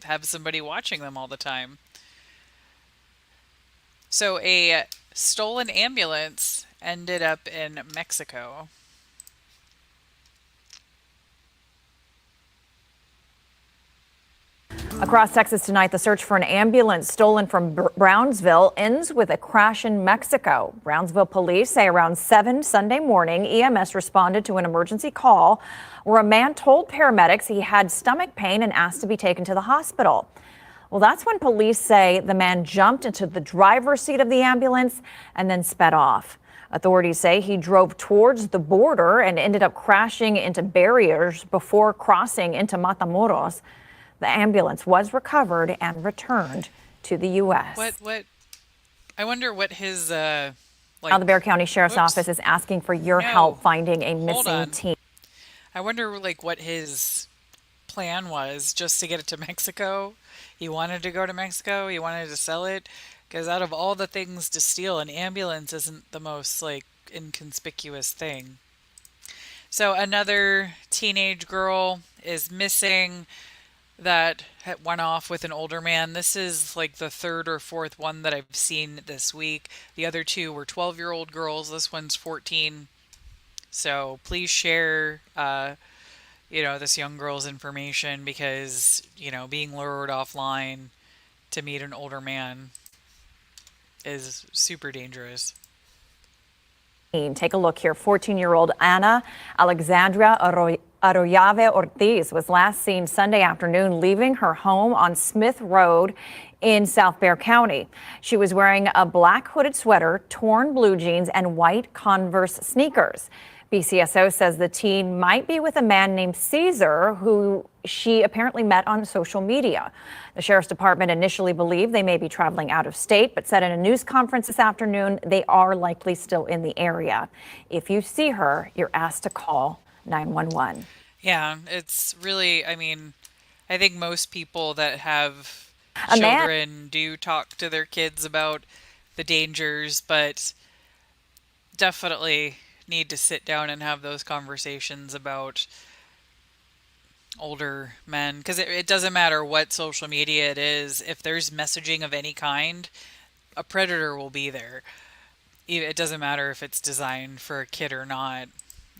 have somebody watching them all the time. So a stolen ambulance ended up in Mexico. Across Texas tonight, the search for an ambulance stolen from Brownsville ends with a crash in Mexico. Brownsville police say around 7 Sunday morning, EMS responded to an emergency call where a man told paramedics he had stomach pain and asked to be taken to the hospital. Well, that's when police say the man jumped into the driver's seat of the ambulance and then sped off. Authorities say he drove towards the border and ended up crashing into barriers before crossing into Matamoros. The ambulance was recovered and returned to the U.S. What? I wonder what his Now the Bexar County Sheriff's Office is asking for your help finding a missing teen. I wonder what his plan was, just to get it to Mexico. He wanted to go to Mexico. He wanted to sell it, because out of all the things to steal, an ambulance isn't the most inconspicuous thing. So another teenage girl is missing that went off with an older man. This is the third or fourth one that I've seen this week. The other two were 12-year-old girls. This one's 14. So please share, this young girl's information, because, being lured offline to meet an older man is super dangerous. Take a look here. 14-year-old Ana Alexandria Arroyave Ortiz was last seen Sunday afternoon leaving her home on Smith Road in South Bexar County. She was wearing a black hooded sweater, torn blue jeans, and white Converse sneakers. BCSO says the teen might be with a man named Caesar, who she apparently met on social media. The Sheriff's Department initially believed they may be traveling out of state, but said in a news conference this afternoon they are likely still in the area. If you see her, you're asked to call 911. Yeah, it's really, I think most people that have children do talk to their kids about the dangers, but definitely need to sit down and have those conversations about older men, because it doesn't matter what social media it is. If there's messaging of any kind, a predator will be there. It doesn't matter if it's designed for a kid or not.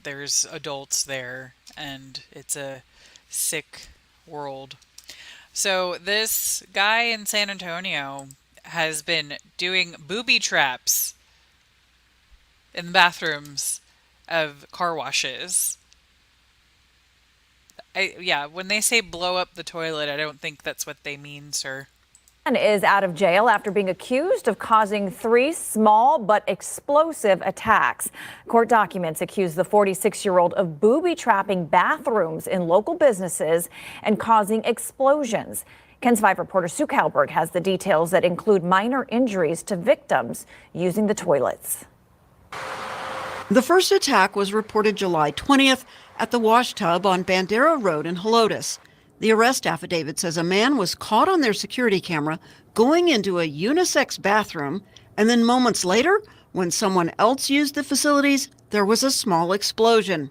There's adults there, and it's a sick world. So this guy in San Antonio has been doing booby traps in the bathrooms of car washes. When they say blow up the toilet, I don't think that's what they mean, sir. Is out of jail after being accused of causing 3 small but explosive attacks. Court documents accuse the 46-year-old of booby-trapping bathrooms in local businesses and causing explosions. KENS 5 reporter Sue Kalberg has the details that include minor injuries to victims using the toilets. The first attack was reported July 20th at the wash tub on Bandera Road in Helotes. The arrest affidavit says a man was caught on their security camera going into a unisex bathroom, and then moments later, when someone else used the facilities, there was a small explosion.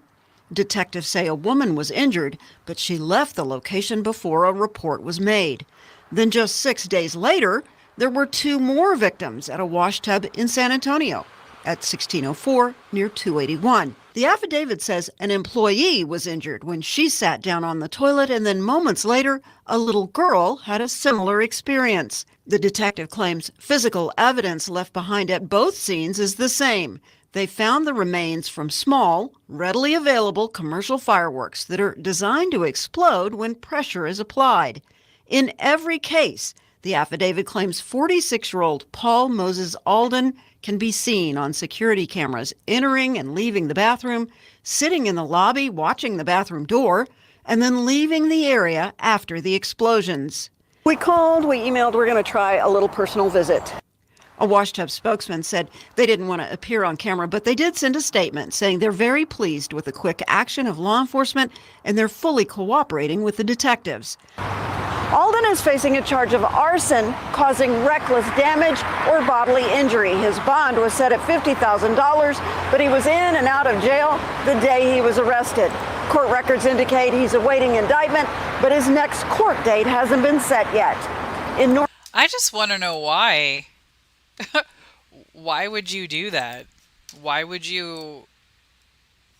Detectives say a woman was injured, but she left the location before a report was made. Then just 6 days later, there were 2 more victims at a wash tub in San Antonio at 1604 near 281. The affidavit says an employee was injured when she sat down on the toilet, and then moments later, a little girl had a similar experience. The detective claims physical evidence left behind at both scenes is the same. They found the remains from small, readily available commercial fireworks that are designed to explode when pressure is applied. In every case, the affidavit claims 46-year-old Paul Moses Alden can be seen on security cameras entering and leaving the bathroom, sitting in the lobby watching the bathroom door, and then leaving the area after the explosions. We called, we emailed, we're going to try a little personal visit. A washtub spokesman said they didn't want to appear on camera, but they did send a statement saying they're very pleased with the quick action of law enforcement and they're fully cooperating with the detectives. Alden is facing a charge of arson, causing reckless damage or bodily injury. His bond was set at $50,000, but he was in and out of jail the day he was arrested. Court records indicate he's awaiting indictment, but his next court date hasn't been set yet. I just want to know why. Why would you do that? Why would you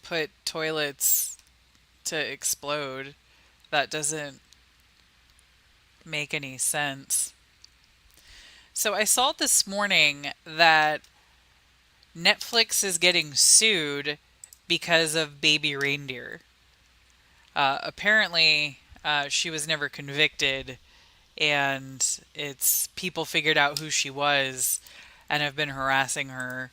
put toilets to explode? That doesn't make any sense. So I saw this morning that Netflix is getting sued because of Baby Reindeer. Apparently, she was never convicted, and it's people figured out who she was and have been harassing her.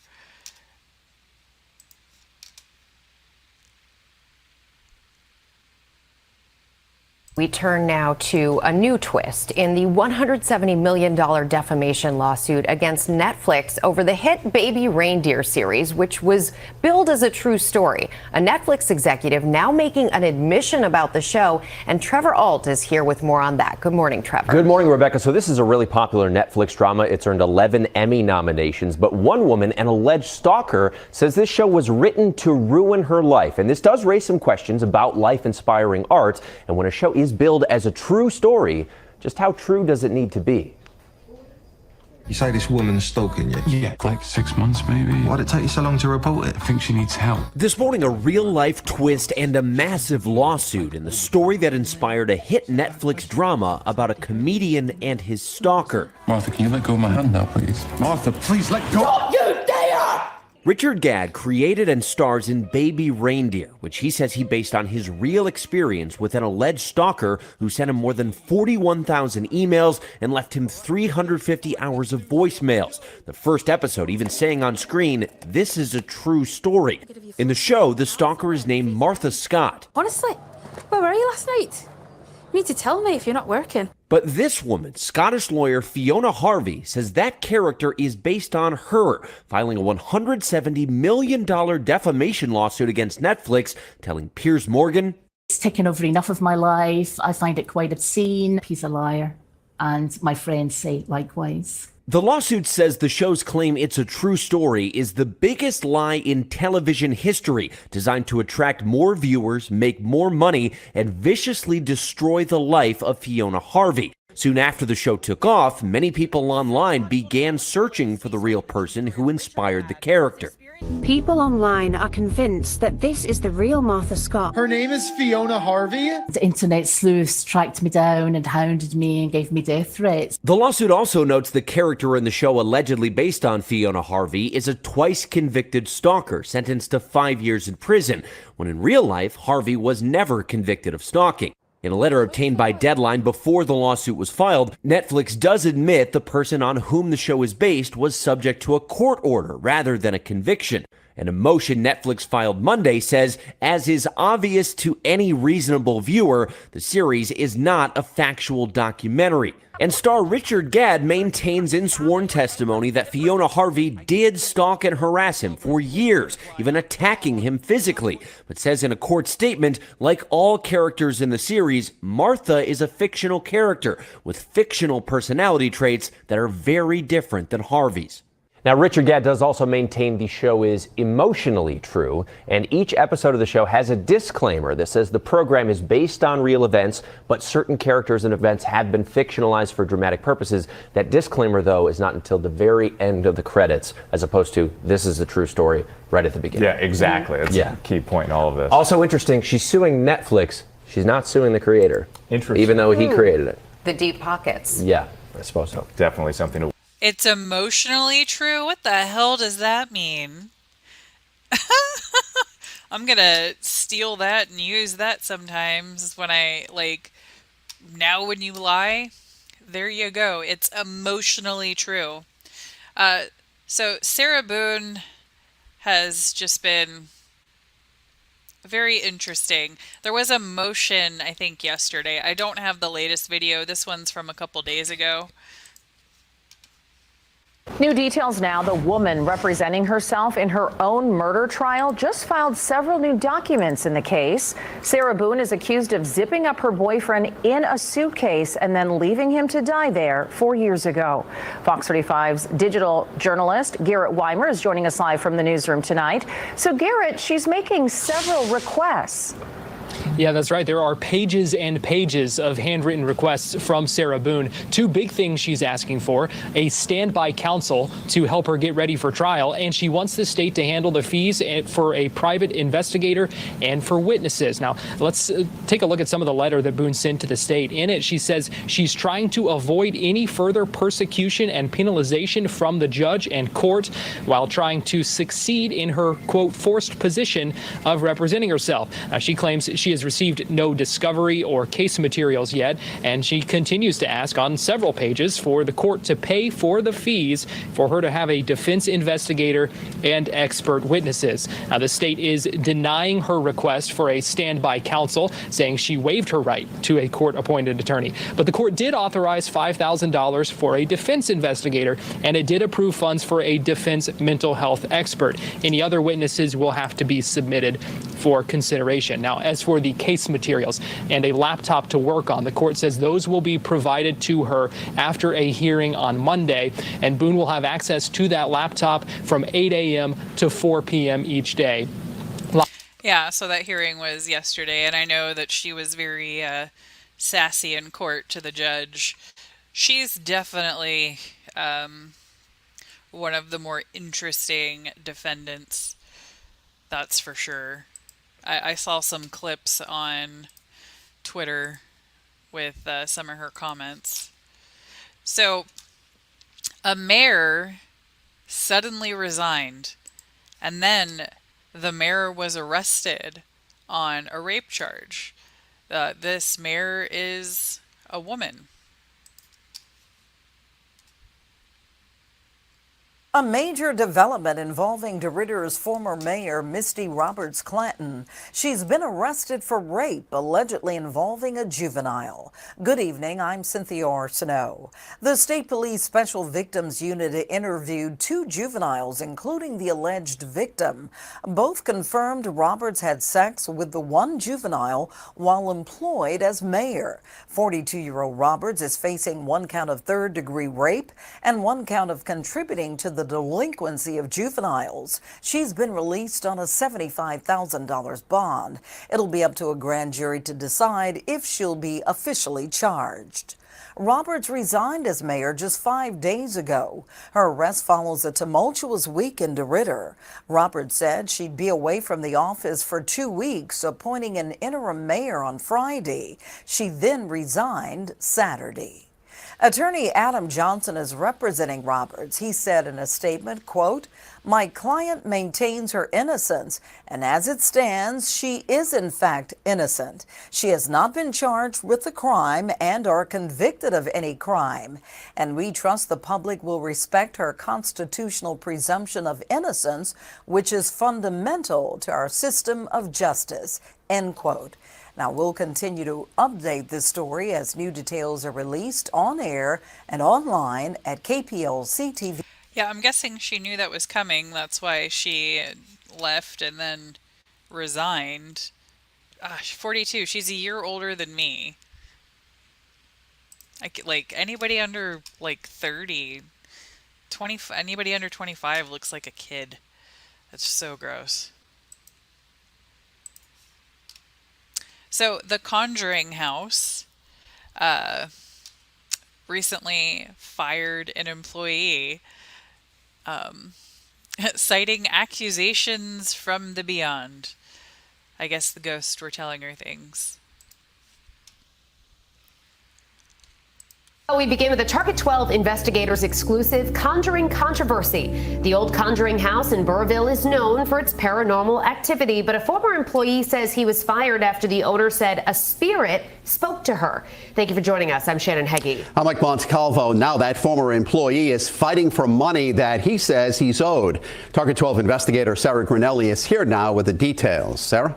We turn now to a new twist in the $170 million defamation lawsuit against Netflix over the hit Baby Reindeer series, which was billed as a true story. A Netflix executive now making an admission about the show, and Trevor Alt is here with more on that. Good morning, Trevor. Good morning, Rebecca. So this is a really popular Netflix drama. It's earned 11 Emmy nominations, but one woman, an alleged stalker, says this show was written to ruin her life. And this does raise some questions about life-inspiring art, and when a show is billed as a true story, just how true does it need to be? You say this woman's stalking you? Yeah, like 6 months maybe. Why'd it take you so long to report it? I think she needs help. This morning, a real-life twist and a massive lawsuit in the story that inspired a hit Netflix drama about a comedian and his stalker. Martha, can you let go of my hand now, please? Martha, please let go. Don't you dare! Richard Gadd created and stars in Baby Reindeer, which he says he based on his real experience with an alleged stalker who sent him more than 41,000 emails and left him 350 hours of voicemails. The first episode even saying on screen, "This is a true story." In the show, the stalker is named Martha Scott. Honestly, where were you last night? You need to tell me if you're not working. But this woman, Scottish lawyer Fiona Harvey, says that character is based on her, filing a $170 million defamation lawsuit against Netflix, telling Piers Morgan, "It's taken over enough of my life. I find it quite obscene. He's a liar." And my friends say likewise. The lawsuit says the show's claim it's a true story is the biggest lie in television history, designed to attract more viewers, make more money, and viciously destroy the life of Fiona Harvey. Soon after the show took off, many people online began searching for the real person who inspired the character. People online are convinced that this is the real Martha Scott. Her name is Fiona Harvey. The internet sleuths tracked me down and hounded me and gave me death threats. The lawsuit also notes the character in the show allegedly based on Fiona Harvey is a twice convicted stalker sentenced to 5 years in prison, when in real life, Harvey was never convicted of stalking. In a letter obtained by Deadline before the lawsuit was filed, Netflix does admit the person on whom the show is based was subject to a court order rather than a conviction. And a motion Netflix filed Monday says, as is obvious to any reasonable viewer, the series is not a factual documentary. And star Richard Gadd maintains in sworn testimony that Fiona Harvey did stalk and harass him for years, even attacking him physically, but says in a court statement, like all characters in the series, Martha is a fictional character with fictional personality traits that are very different than Harvey's. Now, Richard Gadd does also maintain the show is emotionally true, and each episode of the show has a disclaimer that says the program is based on real events, but certain characters and events have been fictionalized for dramatic purposes. That disclaimer, though, is not until the very end of the credits, as opposed to this is a true story right at the beginning. Yeah, exactly. That's a key point in all of this. Also interesting, she's suing Netflix. She's not suing the creator. Interesting. Even though he created it. The deep pockets. Yeah, I suppose so. Definitely something to... It's emotionally true? What the hell does that mean? I'm gonna steal that and use that sometimes when I now when you lie, there you go. It's emotionally true. Uh, so Sarah Boone has just been very interesting. There was a motion, I think, yesterday. I don't have the latest video. This one's from a couple days ago. New details now. The woman representing herself in her own murder trial just filed several new documents in the case. Sarah Boone is accused of zipping up her boyfriend in a suitcase and then leaving him to die there 4 years ago. Fox 35's digital journalist Garrett Weimer is joining us live from the newsroom tonight. So Garrett, she's making several requests. Yeah, that's right. There are pages and pages of handwritten requests from Sarah Boone. Two big things she's asking for: a standby counsel to help her get ready for trial, and she wants the state to handle the fees for a private investigator and for witnesses. Now, let's take a look at some of the letter that Boone sent to the state. In it, she says she's trying to avoid any further persecution and penalization from the judge and court while trying to succeed in her, quote, forced position of representing herself. Now, she claims she has received no discovery or case materials yet, and she continues to ask on several pages for the court to pay for the fees for her to have a defense investigator and expert witnesses. Now, the state is denying her request for a standby counsel, saying she waived her right to a court-appointed attorney. But the court did authorize $5,000 for a defense investigator, and it did approve funds for a defense mental health expert. Any other witnesses will have to be submitted for consideration. Now, as for the case materials and a laptop to work on, the court says those will be provided to her after a hearing on Monday, and Boone will have access to that laptop from 8 a.m. to 4 p.m. each day. Yeah, so that hearing was yesterday, and I know that she was very sassy in court to the judge. She's definitely one of the more interesting defendants, that's for sure. I saw some clips on Twitter with some of her comments. So, a mayor suddenly resigned, and then the mayor was arrested on a rape charge. This mayor is a woman. A major development involving DeRidder's former mayor, Misty Roberts Clanton. She's been arrested for rape, allegedly involving a juvenile. Good evening, I'm Cynthia Arsenault. The State Police Special Victims Unit interviewed 2 juveniles, including the alleged victim. Both confirmed Roberts had sex with the one juvenile while employed as mayor. 42-year-old Roberts is facing 1 count of third-degree rape and 1 count of contributing to the delinquency of juveniles. She's been released on a $75,000 bond. It'll be up to a grand jury to decide if she'll be officially charged. Roberts resigned as mayor just 5 days ago. Her arrest follows a tumultuous week in DeRidder. Roberts said she'd be away from the office for 2 weeks, appointing an interim mayor on Friday. She then resigned Saturday. Attorney Adam Johnson is representing Roberts. He said in a statement, quote, "My client maintains her innocence, and as it stands, she is in fact innocent. She has not been charged with the crime and or convicted of any crime, and we trust the public will respect her constitutional presumption of innocence, which is fundamental to our system of justice," end quote. Now, we'll continue to update this story as new details are released on air and online at KPLC TV. Yeah, I'm guessing she knew that was coming. That's why she left and then resigned. 42. She's a year older than me. Like anybody under 30, 20, anybody under 25 looks like a kid. That's so gross. So the Conjuring House recently fired an employee, citing accusations from the beyond. I guess the ghosts were telling her things. We begin with a Target 12 investigators exclusive conjuring controversy. The old conjuring house in Burrville is known for its paranormal activity, but a former employee says he was fired after the owner said a spirit spoke to her. Thank you for joining us. I'm Shannon Heggie. I'm Mike Montecalvo. Now that former employee is fighting for money that he says he's owed. Target 12 investigator Sarah Grinelli is here now with the details. Sarah?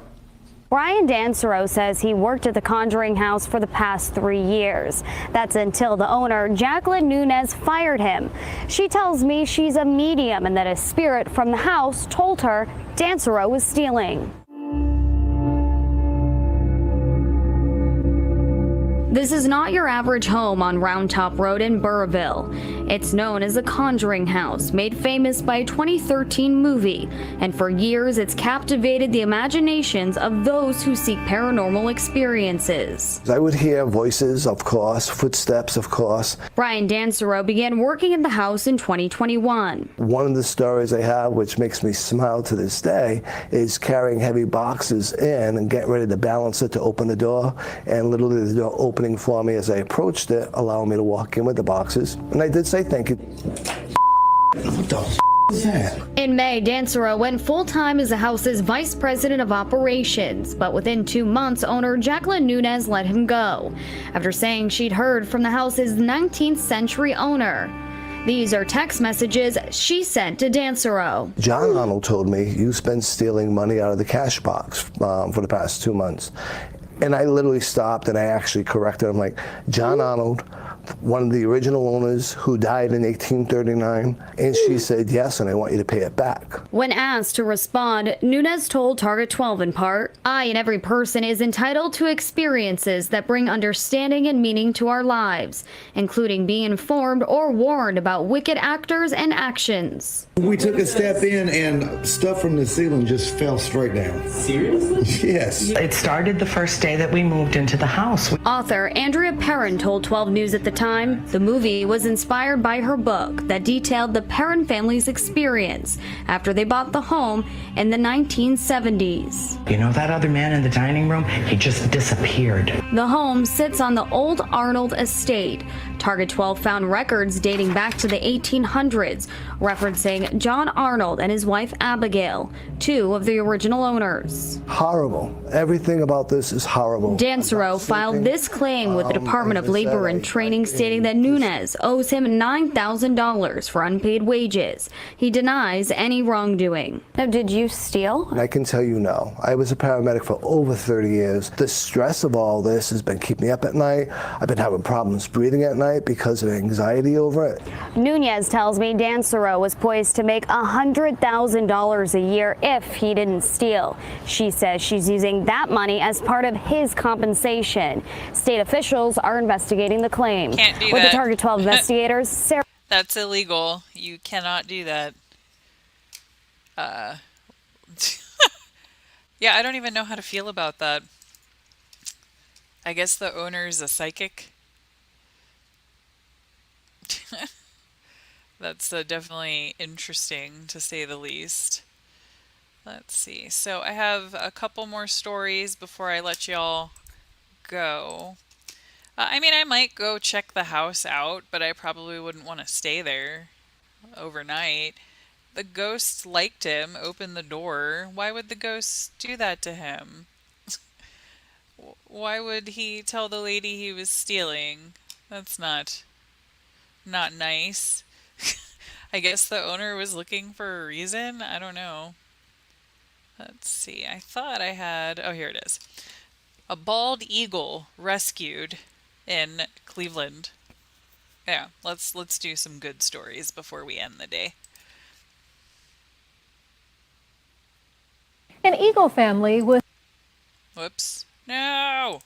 Brian Dansero says he worked at the Conjuring House for the past 3 years. That's until the owner, Jacqueline Nunez, fired him. She tells me she's a medium and that a spirit from the house told her Dansero was stealing. This is not your average home on Round Top Road in Burrville. It's known as the Conjuring House, made famous by a 2013 movie, and for years it's captivated the imaginations of those who seek paranormal experiences. I would hear voices, of course, footsteps, of course. Brian Dansero began working in the house in 2021. One of the stories I have, which makes me smile to this day, is carrying heavy boxes in and getting ready to balance it to open the door, and literally the door opening for me as I approached it, allowing me to walk in with the boxes. And I did say thank you. What the is that? In May, Dansero went full-time as the house's vice president of operations, but within 2 months, owner Jacqueline Nunez let him go after saying she'd heard from the house's 19th century owner. These are text messages she sent to Dansero. John Arnold told me, you've been stealing money out of the cash box for the past 2 months. And I literally stopped and I actually corrected him, like, John Arnold, one of the original owners who died in 1839. And she said, yes, and I want you to pay it back. When asked to respond, Nunez told Target 12 in part, I and every person is entitled to experiences that bring understanding and meaning to our lives, including being informed or warned about wicked actors and actions. We took a step in and stuff from the ceiling just fell straight down. Seriously? Yes. It started the first day that we moved into the house. Author Andrea Perrin told 12 News at the time the movie was inspired by her book that detailed the Perrin family's experience after they bought the home in the 1970s. You know that other man in the dining room? He just disappeared. The home sits on the old Arnold estate. Target 12 found records dating back to the 1800s, referencing John Arnold and his wife Abigail, 2 of the original owners. Horrible. Everything about this is horrible. Dansero filed this claim with the Department of Labor and Training, stating that Nunez owes him $9,000 for unpaid wages. He denies any wrongdoing. Now, did you steal? I can tell you no. I was a paramedic for over 30 years. The stress of all this has been keeping me up at night. I've been having problems breathing at night because of anxiety over it. Nunez tells me Dansero was poised to make $100,000 a year if he didn't steal. She says she's using that money as part of his compensation. State officials are investigating the claim. Can't do With that. the Target 12 investigators, Sarah. That's illegal. You cannot do that. Yeah, I don't even know how to feel about that. I guess the owner's a psychic. That's definitely interesting, to say the least. Let's see. So I have a couple more stories before I let y'all go. I mean, I might go check the house out, but I probably wouldn't want to stay there overnight. The ghost liked him, opened the door. Why would the ghost do that to him? Why would he tell the lady he was stealing? That's not nice. I guess the owner was looking for a reason? I don't know. Let's see. I thought I had... Oh, here it is. A bald eagle rescued in Cleveland. Yeah, let's do some good stories before we end the day. An eagle family with... Whoops. No!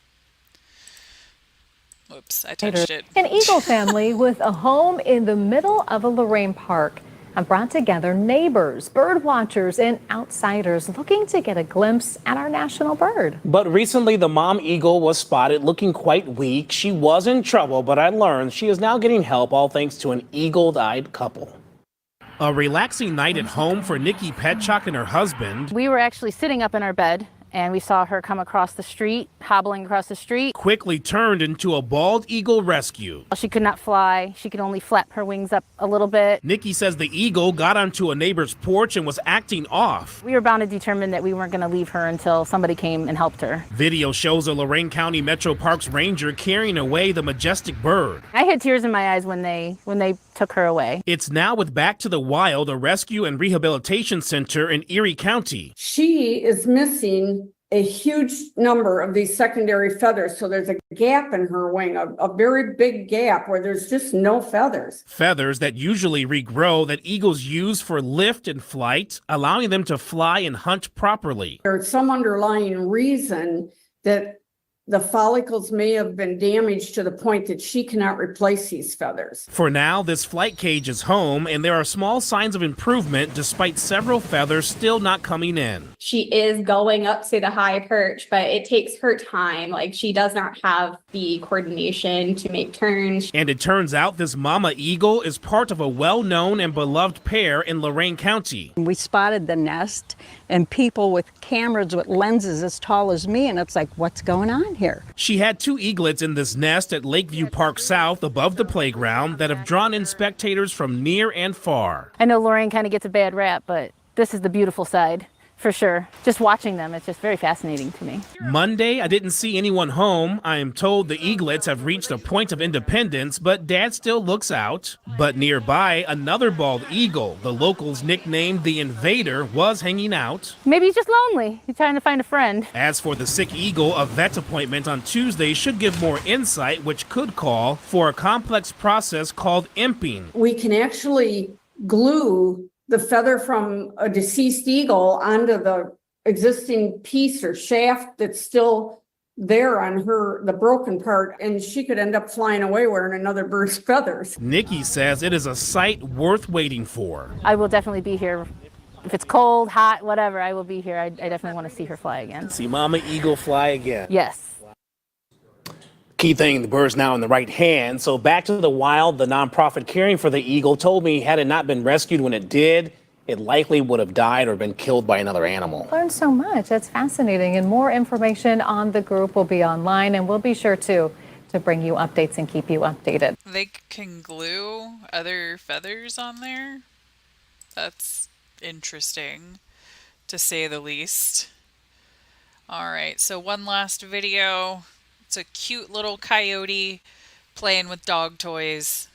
Whoops, I touched it. An eagle family with a home in the middle of a Lorraine park have brought together neighbors, bird watchers, and outsiders looking to get a glimpse at our national bird. But recently, the mom eagle was spotted looking quite weak. She was in trouble, but I learned she is now getting help, all thanks to an eagle-eyed couple. A relaxing night at home for Nikki Petchuk and her husband. We were actually sitting up in our bed and we saw her come across the street, hobbling across the street. Quickly turned into a bald eagle rescue. She could not fly. She could only flap her wings up a little bit. Nikki says the eagle got onto a neighbor's porch and was acting off. We were bound to determine that we weren't going to leave her until somebody came and helped her. Video shows a Lorain County Metro Parks ranger carrying away the majestic bird. I had tears in my eyes when they took her away. It's now with Back to the Wild, a rescue and rehabilitation center in Erie County. She is missing a huge number of these secondary feathers. So there's a gap in her wing, a very big gap where there's just no feathers. Feathers that usually regrow that eagles use for lift and flight, allowing them to fly and hunt properly. There's some underlying reason that the follicles may have been damaged to the point that she cannot replace these feathers. For now, this flight cage is home, and there are small signs of improvement despite several feathers still not coming in. She is going up to the high perch, but it takes her time. Like, she does not have the coordination to make turns. And it turns out this mama eagle is part of a well-known and beloved pair in Lorain County. We spotted the nest and people with cameras with lenses as tall as me, and it's like, what's going on here? She had 2 eaglets in this nest at Lakeview Park South above the playground that have drawn in spectators from near and far. I know Lorain kind of gets a bad rap, but this is the beautiful side. For sure. Just watching them, it's just very fascinating to me. Monday, I didn't see anyone home. I am told the eaglets have reached a point of independence, but Dad still looks out. But nearby, another bald eagle, the locals nicknamed the Invader, was hanging out. Maybe he's just lonely. He's trying to find a friend. As for the sick eagle, a vet appointment on Tuesday should give more insight, which could call for a complex process called imping. We can actually glue the feather from a deceased eagle onto the existing piece or shaft that's still there on the broken part, and she could end up flying away wearing another bird's feathers. Nikki says it is a sight worth waiting for. I will definitely be here. If it's cold, hot, whatever, I will be here. I definitely want to see her fly again. See Mama Eagle fly again. Yes. Key thing, the bird's now in the right hand. So Back to the Wild, the nonprofit caring for the eagle, told me had it not been rescued when it did, it likely would have died or been killed by another animal. Learned so much. That's fascinating. And more information on the group will be online, and we'll be sure to bring you updates and keep you updated. They can glue other feathers on there? That's interesting, to say the least. All right, so one last video. It's a cute little coyote playing with dog toys.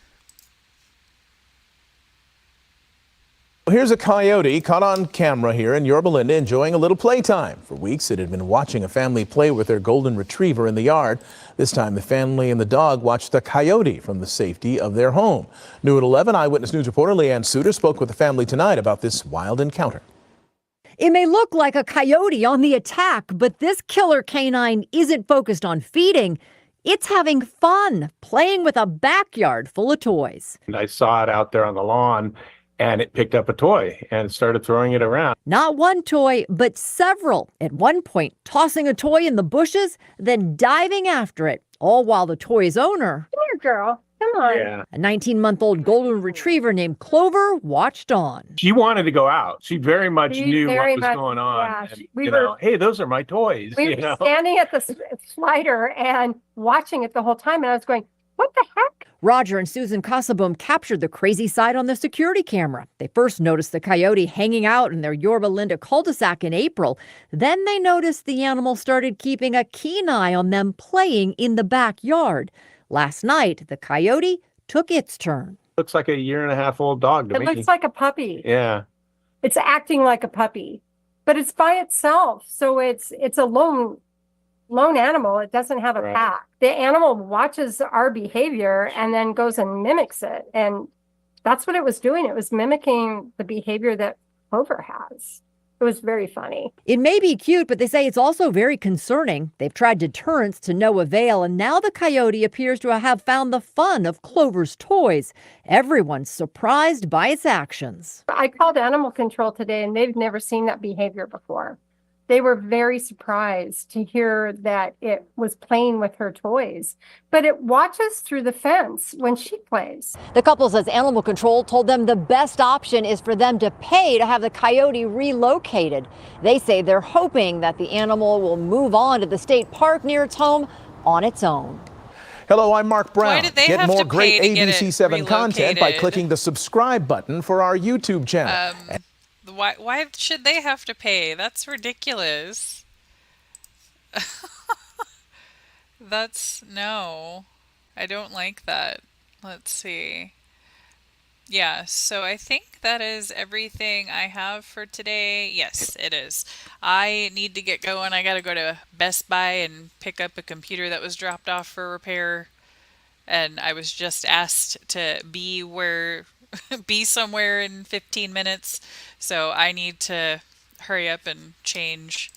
Here's a coyote caught on camera here in Yorba Linda enjoying a little playtime. For weeks, it had been watching a family play with their golden retriever in the yard. This time, the family and the dog watched the coyote from the safety of their home. New at 11, Eyewitness News reporter Leanne Suter spoke with the family tonight about this wild encounter. It may look like a coyote on the attack, but this killer canine isn't focused on feeding. It's having fun, playing with a backyard full of toys. And I saw it out there on the lawn, and it picked up a toy and started throwing it around. Not one toy, but several. At one point, tossing a toy in the bushes, then diving after it, all while the toy's owner, come here, girl. Come on. Yeah. a 19-month-old golden retriever named Clover, watched on. She wanted to go out. She very much knew what was going on. Yeah, and, we were, hey, those are my toys. We were standing at the slider and watching it the whole time, and I was going, what the heck? Roger and Susan Casabum captured the crazy side on the security camera. They first noticed the coyote hanging out in their Yorba Linda cul-de-sac in April. Then they noticed the animal started keeping a keen eye on them playing in the backyard. Last night, the coyote took its turn. Looks like a 1.5-year-old dog to me. It looks like a puppy. Yeah. It's acting like a puppy, but it's by itself. So it's a lone animal. It doesn't have a pack. The animal watches our behavior and then goes and mimics it. And that's what it was doing. It was mimicking the behavior that Clover has. It was very funny. It may be cute, but they say it's also very concerning. They've tried deterrence to no avail, and now the coyote appears to have found the fun of Clover's toys. Everyone's surprised by its actions. I called animal control today, and they've never seen that behavior before. They were very surprised to hear that it was playing with her toys, but it watches through the fence when she plays. The couple says animal control told them the best option is for them to pay to have the coyote relocated. They say they're hoping that the animal will move on to the state park near its home on its own. Hello, I'm Mark Brown. Why did they Get have more to great pay to get it ABC7 content by relocated? clicking the subscribe button for our YouTube channel. Why should they have to pay? That's ridiculous. No, I don't like that. Let's see. Yeah, so I think that is everything I have for today. Yes, it is. I need to get going. I gotta go to Best Buy and pick up a computer that was dropped off for repair. And I was just asked to be somewhere in 15 minutes. So I need to hurry up and change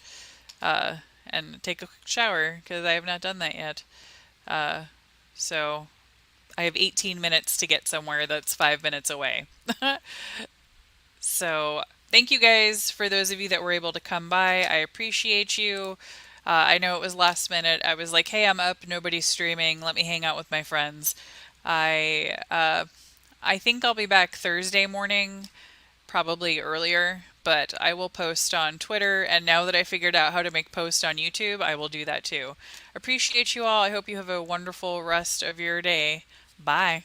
and take a quick shower because I have not done that yet. So I have 18 minutes to get somewhere that's 5 minutes away. So thank you guys for those of you that were able to come by. I appreciate you. I know it was last minute. I was like, hey, I'm up. Nobody's streaming. Let me hang out with my friends. I think I'll be back Thursday morning, probably earlier, but I will post on Twitter. And now that I figured out how to make posts on YouTube, I will do that too. Appreciate you all. I hope you have a wonderful rest of your day. Bye.